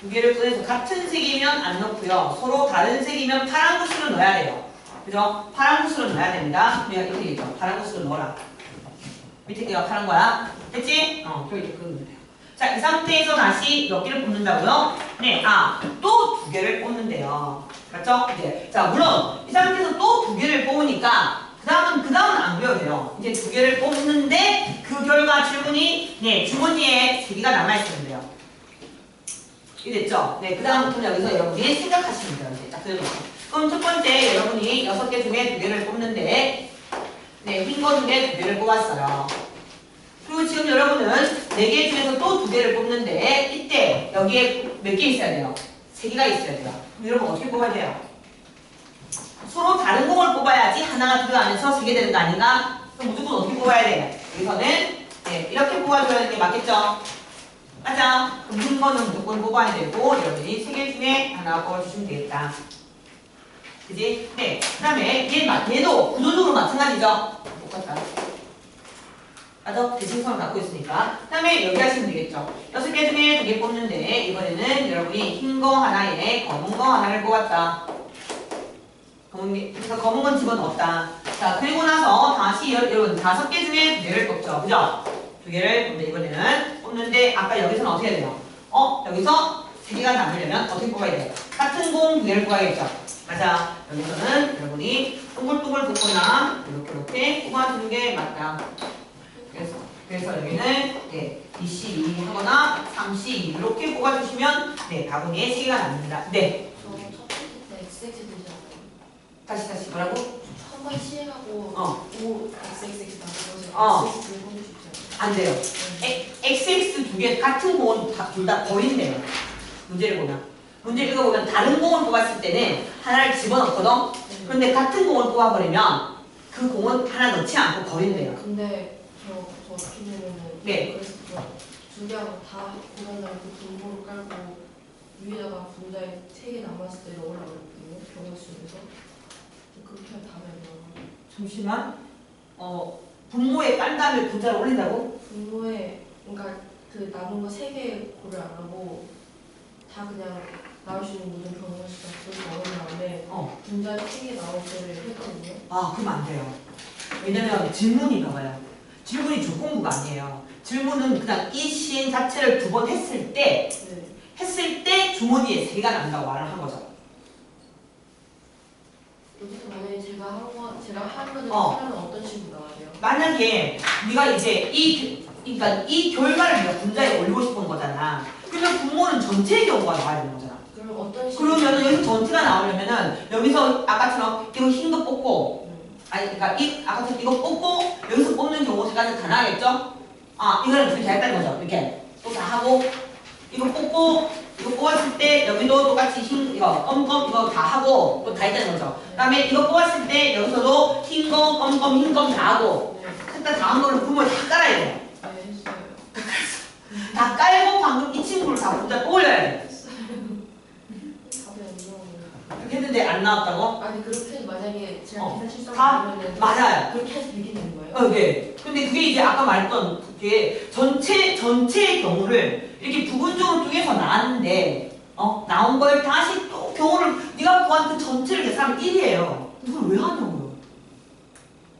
2개를 꺼내서 같은 색이면 안 넣고요. 서로 다른 색이면 파란 구슬을 넣어야 돼요. 그죠? 파란 구슬을 넣어야 됩니다. 우리가 이렇게 얘기했죠. 파란 구슬을 넣어라. 밑에 게가 파란 거야. 됐지? 저기 이렇게 그리면 돼요. 자, 이 상태에서 다시 몇 개를 뽑는다고요? 네, 또 2개를 뽑는데요. 맞죠? 이제, 자, 물론 이 상태에서 또 2개를 뽑으니까 그 다음은 안 그려도 돼요. 이제 2개를 뽑는데 그 결과 질문이 주머니에 3개가 남아있으면 돼요. 이해됐죠? 네, 그 다음부터는 여기서 여러분이 생각하시면 돼요. 이제 딱 그려놓고. 그럼 첫 번째 여러분이 6개 중에 2개를 뽑는데 흰 거 중에 2개를 뽑았어요. 그리고 지금 여러분은 4개 중에서 또 2개를 뽑는데 이때 여기에 몇 개 있어야 돼요? 3개가 있어야 돼요. 그럼 여러분 어떻게 뽑아야 돼요? 서로 다른 공을 뽑아야지 하나가 들어가면서 3개 되는 거 아닌가? 그럼 무조건 어떻게 뽑아야 돼요? 여기서는 이렇게 뽑아줘야 되는 게 맞겠죠? 맞아. 그럼 흰 거는 무조건 뽑아야 되고 여러분이 3개 중에 하나 뽑아주시면 되겠다. 그지? 네. 그 다음에 얘도 구조적으로 마찬가지죠? 똑같다. 맞아? 대칭성을 갖고 있으니까. 그 다음에 여기 하시면 되겠죠? 6개 중에 2개 뽑는데 이번에는 여러분이 흰 거 하나에 검은 거 하나를 뽑았다. 그래서 검은 건 집어넣었다. 자, 그리고 나서 다시 여러분 5개 중에 2개를 뽑죠. 그죠? 2개를 뽑는데 이번에는 뽑는데 아까 여기서는 어떻게 해야 돼요? 여기서 3개가 남으려면 어떻게 뽑아야 돼요? 같은 공 2개를 뽑아야겠죠? 맞아. 여기서는 여러분이 동글동글 뽑거나 이렇게 뽑아주는 게 맞다. 그래서 여기는 BC2 하거나 3C2 이렇게 뽑아주시면 바구니에 3개가 남습니다. 네. 저 첫 번째 때 XX 되지 않아요? 다시 뭐라고? 한 번 시행하고 O XXX 나눠서 XX 두 번 주지 않아요? 안 돼요. XX 2개 같은 공은 둘 다 버린대요. 문제를 보면. 문제 읽어보면 다른 공을 뽑았을 때는 하나를 집어넣거든? 그런데 같은 공을 뽑아버리면 그 공은 하나 넣지 않고 버린대요. 근데 저 저 어떻게 되면은 네. 그래서 두 개하고 다 고난 다음에 그 분모를 깔고 위에다가 분자에 3개 남았을 때 넣으라고 그랬거든요. 경우 수에서 그렇게 하면 답이 안 나와요. 잠시만. 분모에 깐 다음에 분자를 올린다고? 분모에 그러니까 그 남은 거 3개 고를 안 하고 다 그냥 나올 수 있는 모든 경우 수가 그렇게 넣은 다음에 분자에 3개 나올 때를 했거든요. 아, 그럼 안 돼요. 왜냐면 질문이 나와요. 질문이 조건부가 아니에요. 질문은 그냥 이 시행 자체를 2번 했을 때 네. 주머니에 3개가 난다고 말을 한 거죠. 여기서 만약에 제가 한 거를 어. 하면 어떤 식으로 나와야 돼요? 만약에 네가 이제 그러니까 이 결과를 네가 분자에 올리고 싶은 거잖아. 그러면 분모는 전체의 경우가 나와야 되는 거잖아. 그럼 어떤 식으로? 그러면은 여기서 전체가 나오려면은 여기서 아까처럼 이거 흰 거 뽑고 아니 그러니까 아까처럼 이거 뽑고 여기서 뽑는 경우까지 다 나가겠죠? 아 이거는 이렇게 했다는 거죠. 이렇게 또 다 하고 이거 뽑고 이거 뽑았을 때 여기도 똑같이 흰 이거 검검 이거 다 하고 또 다 했다는 거죠. 그다음에 이거 뽑았을 때 여기서도 흰검 검검 흰검 다 하고 네. 일단 다 한 거를 분모에 다 깔아야 돼요. 네, 했어요. 다 깔고 방금 이 친구를 다 분자 또 올려야 돼. 답이 안 나오네요. 이렇게 했는데 안 나왔다고? 아니 그렇게 만약에 제가 계산 실수를 다 하면은 맞아요. 그렇게 해서 되게 되는 거예요? 네. 근데 그게 이제 아까 말했던 그게 전체의 경우를 이렇게 부분적으로 쪼개서 나왔는데, 나온 걸 다시 또 경우를, 네가 구한 그 전체를 계산하면 1이에요. 그걸 왜 하냐고요.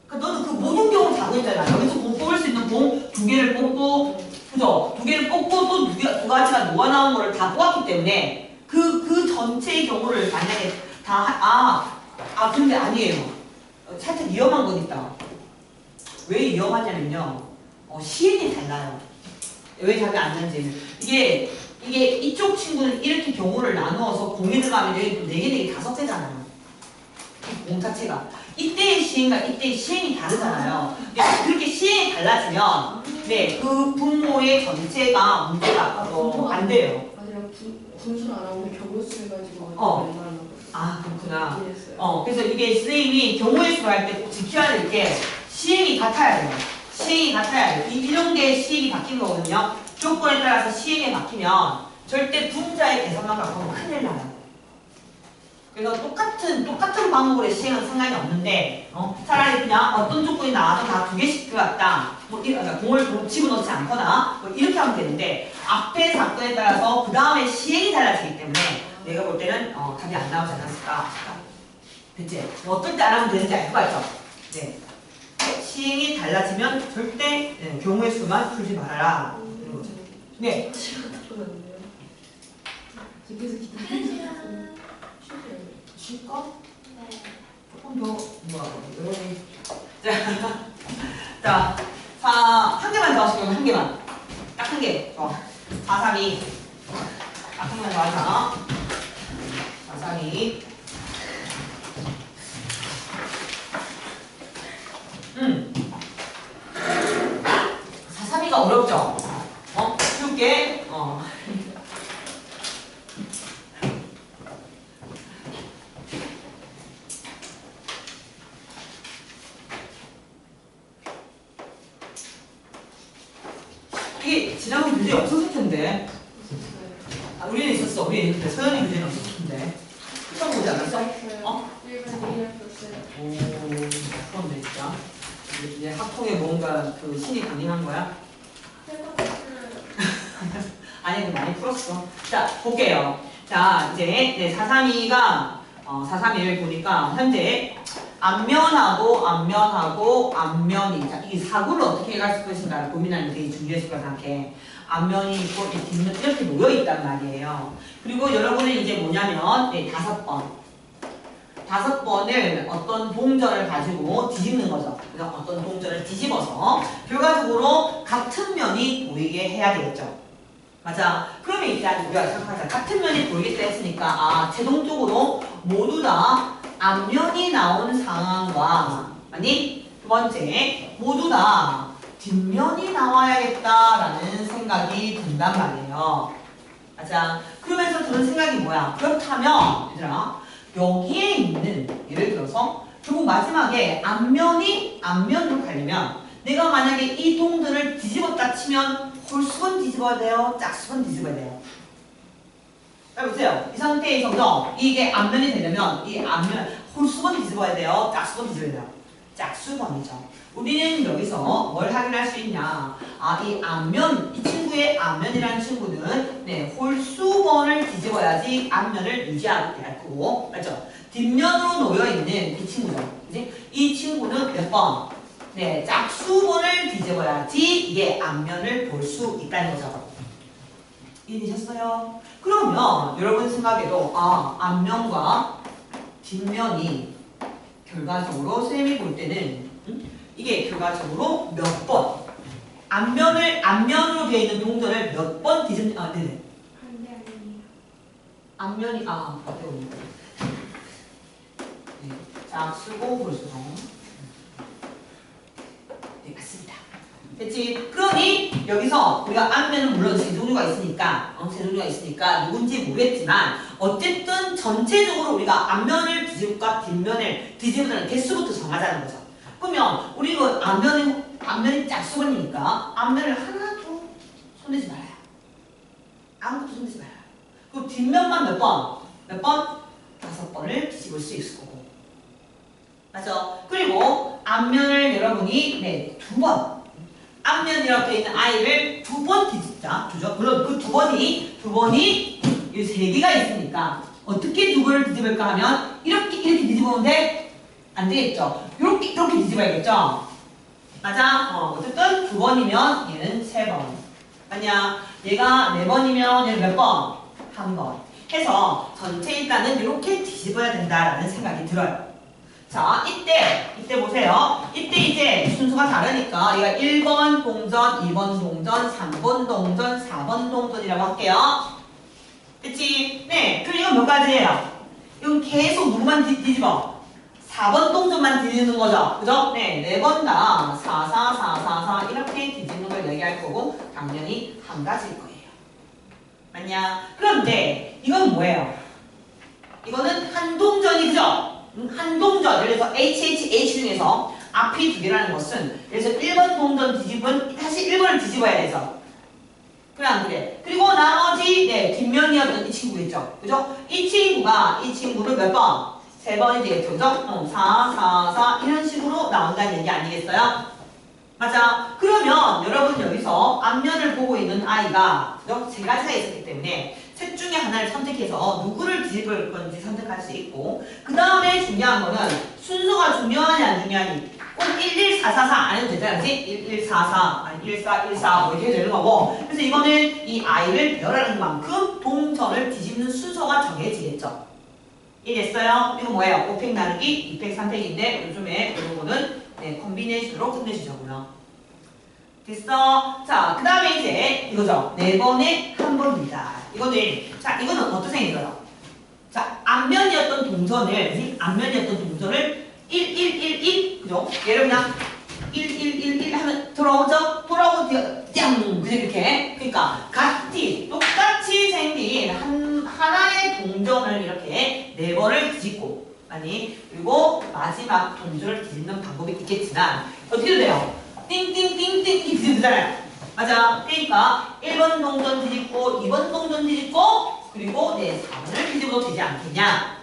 그러니까 너는 그 모든 경우를 다 구했잖아. 여기서 공 뽑을 수 있는 공 2개를 뽑고, 그죠? 2개를 뽑고 또 두 가지가 녹아 나온 거를 다 뽑았기 때문에 그 전체의 경우를 만약에 근데 아니에요. 살짝 위험한 건 있다. 왜 위험하냐면요. 시행이 달라요. 왜 답이 안 나는지는. 이게 이쪽 친구는 이렇게 경우를 나누어서 공에 들어가면 여기 또 4개, 5개잖아요. 공 자체가. 이때의 시행과 이때의 시행이 다르잖아요. 그렇게 시행이 달라지면 그 분모의 전체가 문제가 안 돼요. 아니라 분수를 안 하고 경우수 해가지고 아 그렇구나. 이해했어요. 그래서 이게 선생님이 경우의 수를 할 때 꼭 지켜야 될 게 시행이 같아야 돼요. 시행이 같아야 돼요. 이런 게 시행이 바뀌는 거거든요. 조건에 따라서 시행이 바뀌면 절대 분자의 계산만 갖고 하면 큰일 나요. 그래서 똑같은 방법으로 시행은 상관이 없는데, 차라리 그냥 어떤 조건이 나와서 다 2개씩 들어갔다. 그러니까 공을 집어넣지 않거나, 이렇게 하면 되는데, 앞에 사건에 따라서 그 다음에 시행이 달라지기 때문에, 내가 볼 때는, 답이 안 나오지 않았을까. 됐지? 어떨 때 안 하면 되는지 알 것 같죠? 네. 시행이 달라지면 절대 경우의 수만 풀지 말아라. 이런 거죠. 네. 시간 다 풀었는데요. 저 계속 기다리세요. 쉴까? 네. 조금 더, 자, 한 개만 더 하시고, 한 개만. 딱 한 개. 4, 3, 2. 딱 한 개만 더 하자. 4, 3, 2. 4, 3, 2가 어렵죠? 쉽게, 이게 지난번 문제 없었을 텐데. 우리는 있었어. 우리는 있는데 서연이 문제는 없었을 텐데. 처음 보지 않았어? 1번 이해했었어요. 오, 그런데 진짜. 이제 학통에 뭔가 그 신이 가능한 거야? 아니, 많이 풀었어. 자, 볼게요. 자, 이제 432가 431을 보니까 현재 앞면하고 앞면이 이 사구를 어떻게 갈 것인가를 고민하는 게 되게 중요했을 것 같아. 앞면이 있고 뒷면 이렇게 놓여 있단 말이에요. 그리고 여러분은 이제 뭐냐면 5번을 어떤 동전을 가지고 뒤집는 거죠. 그래서 어떤 동전을 뒤집어서 결과적으로 같은 면이 보이게 해야 되겠죠. 맞아. 그러면 이제 우리가 생각하자. 같은 면이 보이겠다 했으니까 최종적으로 모두 다 앞면이 나온 상황과 아니 두 번째 모두 다 뒷면이 나와야겠다라는 생각이 든단 말이에요. 맞아. 그러면서 드는 생각이 뭐야? 그렇다면 얘들아 여기에 있는 예를 들어서 결국 마지막에 앞면으로 가려면 내가 만약에 이 동전을 뒤집었다 치면 홀수건 뒤집어야 돼요? 짝수건 뒤집어야 돼요? 자, 보세요. 이 상태에서도 이게 앞면이 되려면 이 앞면 홀수건 뒤집어야 돼요? 짝수건 뒤집어야 돼요? 짝수건이죠. 우리는 여기서 뭘 확인할 수 있냐? 이 앞면, 이 친구의 앞면이라는 친구는 홀수건을 뒤집어야지 앞면을 유지하게 될 거고, 맞죠? 뒷면으로 놓여 있는 이 친구죠. 그지? 이 친구는 몇 번? 짝수건을 뒤집어야지 이게 앞면을 볼 수 있다는 거죠. 이해되셨어요? 그러면 여러분 생각에도 앞면과 뒷면이 결과적으로 선생님이 볼 때는 이게 결과적으로 몇 번 앞면으로 되어 있는 동전을 몇 번 뒤집는 네네. 반대 아니에요. 앞면이 어때요? 짝수고 홀수건. 네, 맞습니다. 됐지? 그러니 여기서 우리가 앞면은 물론 세 종류가 있으니까 누군지 모르겠지만 어쨌든 전체적으로 우리가 앞면을 뒤집을까 뒷면을 뒤집는 개수부터 정하자는 거죠. 그러면 우리 이거 앞면이 짝수건이니까 앞면을 하나도 손대지 말아요. 아무것도 손대지 말아요. 그리고 뒷면만 몇 번? 5번을 뒤집을 수 있을 거고. 맞죠? 그리고 앞면을 여러분이 2번. 앞면이라고 되어 있는 아이를 2번 뒤집자. 물론 그 2번이 이 3개가 있으니까 어떻게 2번을 뒤집을까 하면 이렇게 뒤집으면 돼? 안 되겠죠? 이렇게 뒤집어야겠죠? 맞아? 어쨌든 2번이면 얘는 3번. 아니야. 얘가 4번이면 얘는 몇 번? 1번. 해서 전체 일단은 이렇게 뒤집어야 된다라는 생각이 들어요. 자, 이때 보세요. 이때 이제 순서가 다르니까 얘가 1번 동전, 2번 동전, 3번 동전, 4번 동전이라고 할게요. 그치? 네. 그럼 이건 몇 가지예요? 이건 계속 누구만 뒤집어? 4번 동전만 뒤집는 거죠. 그죠? 네. 4번 다 4, 4, 4, 4, 4 이렇게 뒤집는 걸 얘기할 거고 당연히 한 가지일 거예요. 맞냐? 그런데 이건 뭐예요? 이거는 한 동전이 그죠? 한 동전, 예를 들어서 HHH 중에서 앞이 2개라는 것은 그래서 1번 동전 뒤집은 다시 1번을 뒤집어야 되죠. 그래 안 그래? 그리고 나머지 뒷면이었던 이 친구 있죠. 그죠? 이 친구를 몇 번? 3번이 되겠죠. 그죠? 4, 4, 4 이런 식으로 나온다는 얘기 아니겠어요? 맞아. 그러면 여러분 여기서 앞면을 보고 있는 아이가 그죠? 3가지가 있었기 때문에 셋 중에 하나를 선택해서 누구를 뒤집을 건지 선택할 수 있고 그 다음에 중요한 거는 순서가 중요하냐 안 중요하니 꼭 11444 안 해도 되잖아. 그치? 1144 아니 1414 뭐 이렇게 되는 거고 그래서 이거는 이 아이를 배열하는 만큼 동전을 뒤집는 순서가 정해지겠죠. 이해됐어요? 이거 뭐예요? 5팩 나누기 2팩 3팩인데 요즘에 이런 거는 콤비네이션으로 끝내주자고요. 됐어? 자, 그 다음에 이제 이거죠. 4번에 1번입니다. 이거는 어떤 생각이에요? 자, 앞면이었던 동전을 1, 1, 1, 1, 그죠? 얘를 그냥 1, 1, 1, 1 하면 돌아오죠? 돌아오고 띵! 그죠? 이렇게. 그러니까 똑같이 생긴 하나의 동전을 이렇게 4번을 뒤집고 그리고 마지막 동전을 뒤집는 방법이 있겠지만 어떻게 돼요? 띵띵띵띵 이렇게 뒤집잖아요. 맞아. 그러니까 1번 동전 뒤집고 2번 동전 뒤집고 그리고 4번을 뒤집어도 되지 않겠냐.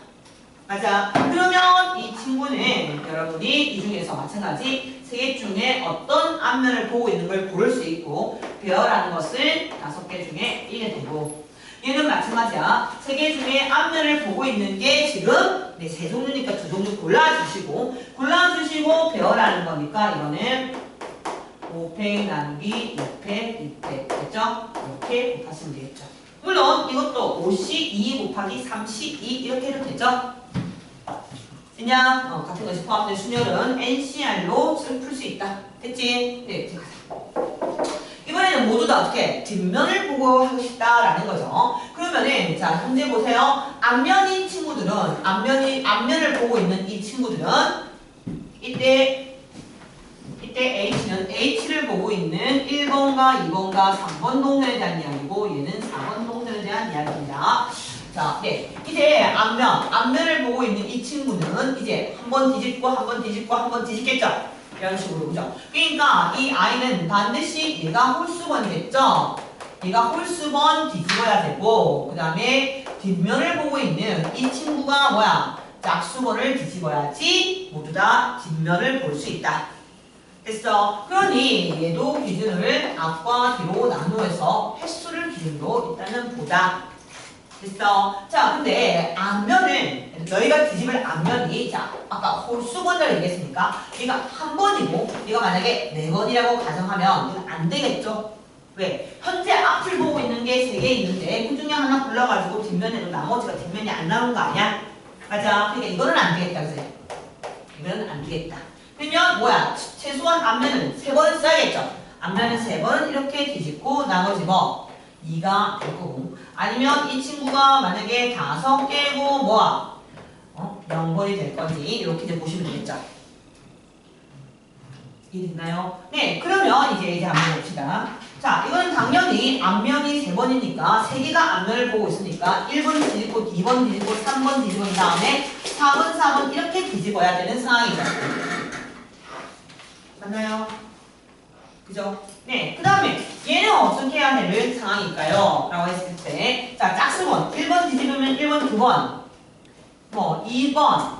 맞아. 그러면 이 친구는 여러분이 이 중에서 마찬가지 3개 중에 어떤 앞면을 보고 있는 걸 고를 수 있고 배열하는 것을 5개 중에 1개 되고 얘는 마찬가지야. 3개 중에 앞면을 보고 있는 게 지금 3종류니까 2종류 골라주시고 배열하는 거니까 이거는 5팩 나누기 6팩 2팩 됐죠? 이렇게 곱하시면 되겠죠. 물론 이것도 5씩 2 곱하기 3씩 2 이렇게 해도 되죠? 됐냐? 같은 것이 포함된 순열은 NCR로 풀 수 있다. 됐지? 네, 들어가자. 이번에는 모두 다 어떻게? 뒷면을 보고 하고 싶다라는 거죠. 그러면은, 자, 현재 보세요. 앞면인 친구들은, 앞면을 보고 있는 이 친구들은, 이때 H는 H를 보고 있는 1번과 2번과 3번 동전에 대한 이야기고, 얘는 4번 동전에 대한 이야기입니다. 자, 이제 앞면을 보고 있는 이 친구는 이제 한 번 뒤집고 한 번 뒤집고 한 번 뒤집겠죠? 이런 식으로, 그죠? 그러니까 이 i는 반드시 얘가 홀수번이겠죠? 얘가 홀수번 뒤집어야 되고, 그 다음에 뒷면을 보고 있는 이 친구가 뭐야? 짝수번을 뒤집어야지 모두 다 뒷면을 볼 수 있다. 됐어? 그러니 얘도 기준을 앞과 뒤로 나누어서 횟수를 기준으로 일단은 보자. 됐어? 자, 근데 앞면을 너희가 뒤집을 앞면이 자 아까 홀수번이라고 얘기했으니까 얘가 한 번이고 얘가 만약에 네 번이라고 가정하면 이건 안 되겠죠? 왜? 현재 앞을 보고 있는 게 세 개 있는데 그 중에 하나 골라가지고 뒷면에도 나머지가 뒷면이 안 나오는 거 아니야? 맞아. 그러니까 이거는 안 되겠다, 그래? 이거는 안 되겠다. 그러면 뭐야? 최소한 앞면은 세 번은 써야겠죠? 앞면은 세 번은 이렇게 뒤집고 나머지 뭐 2가 될 거고 아니면 이 친구가 만약에 5개고 뭐야? 0번이 될 건지 이렇게 이제 보시면 되겠죠? 이해됐나요? 네, 그러면 이제 한번 봅시다. 자, 이거는 당연히 앞면이 3번이니까 3개가 앞면을 보고 있으니까 1번 뒤집고 2번 뒤집고 3번 뒤집은 다음에 4번, 4번 이렇게 뒤집어야 되는 상황이죠. 맞나요? 그죠? 네, 그 다음에 얘는 어떻게 해야 되는 상황일까요? 라고 했을 때 자, 짝수번 1번 뒤집으면 1번 2번 뭐 2번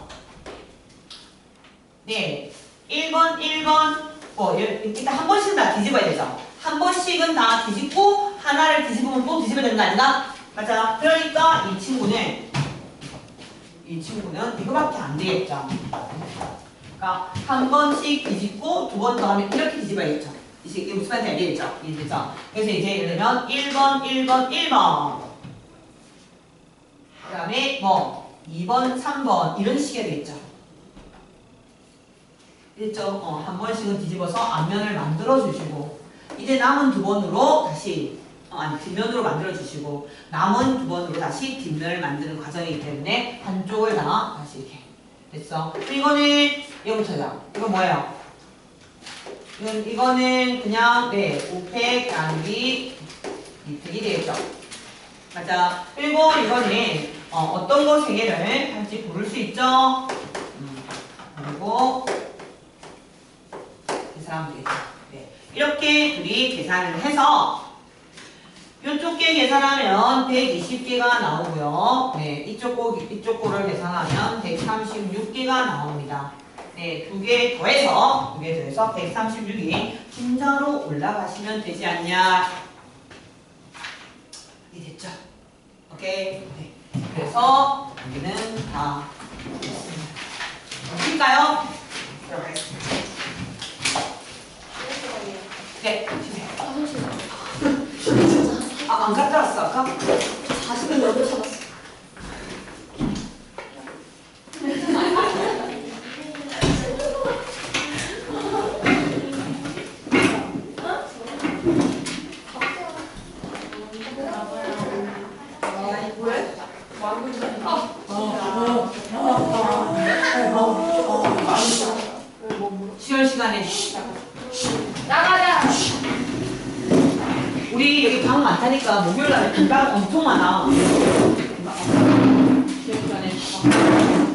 네 1번 1번 뭐 일단 한 번씩은 다 뒤집어야 되죠. 한 번씩은 다 뒤집고 하나를 뒤집으면 또 뒤집어야 되는 거 아닌가? 맞아. 그러니까 이 친구는 이거밖에 안 되겠죠. 그러니까 한 번씩 뒤집고 두 번 더 하면 이렇게 뒤집어야겠죠. 이게 무슨 말인지 알겠죠? 이해되죠? 그래서 이제 예를 들면 1번 1번 1번 그 다음에 뭐 2번 3번 이런 식이 되겠죠. 됐죠? 한 번씩은 뒤집어서 앞면을 만들어 주시고 이제 남은 두 번으로 다시 뒷면으로 만들어 주시고 남은 두 번으로 다시 뒷면을 만드는 과정이기 때문에 한쪽을 다 다시 이렇게 됐어. 이거는 이거부터야. 이거 뭐예요? 이거는 그냥 네 5팩 나누기 2팩이 되겠죠. 맞아. 그리고 이거는 어떤 거 세 개를 할지 고를 수 있죠. 그리고 계산하면 되겠죠. 네. 이렇게 둘이 계산을 해서 이쪽 게 계산하면 120개가 나오고요. 네, 이쪽 거를 계산하면 136개가 나옵니다. 네, 두 개 더해서 136이 분자로 올라가시면 되지 않냐? 이해됐죠? 오케이. 네. 그래서 여기는 다 됐습니다. 어딜까요? 들어가겠습니다. 네, 주세요. 안 갔다 왔어, 아까? 40분 넘게 찾았어. 쉬는 시간에 나가자. 우리 여기 방 많다니까 목요일날 분당 엄청 많아. 쉬는 시간에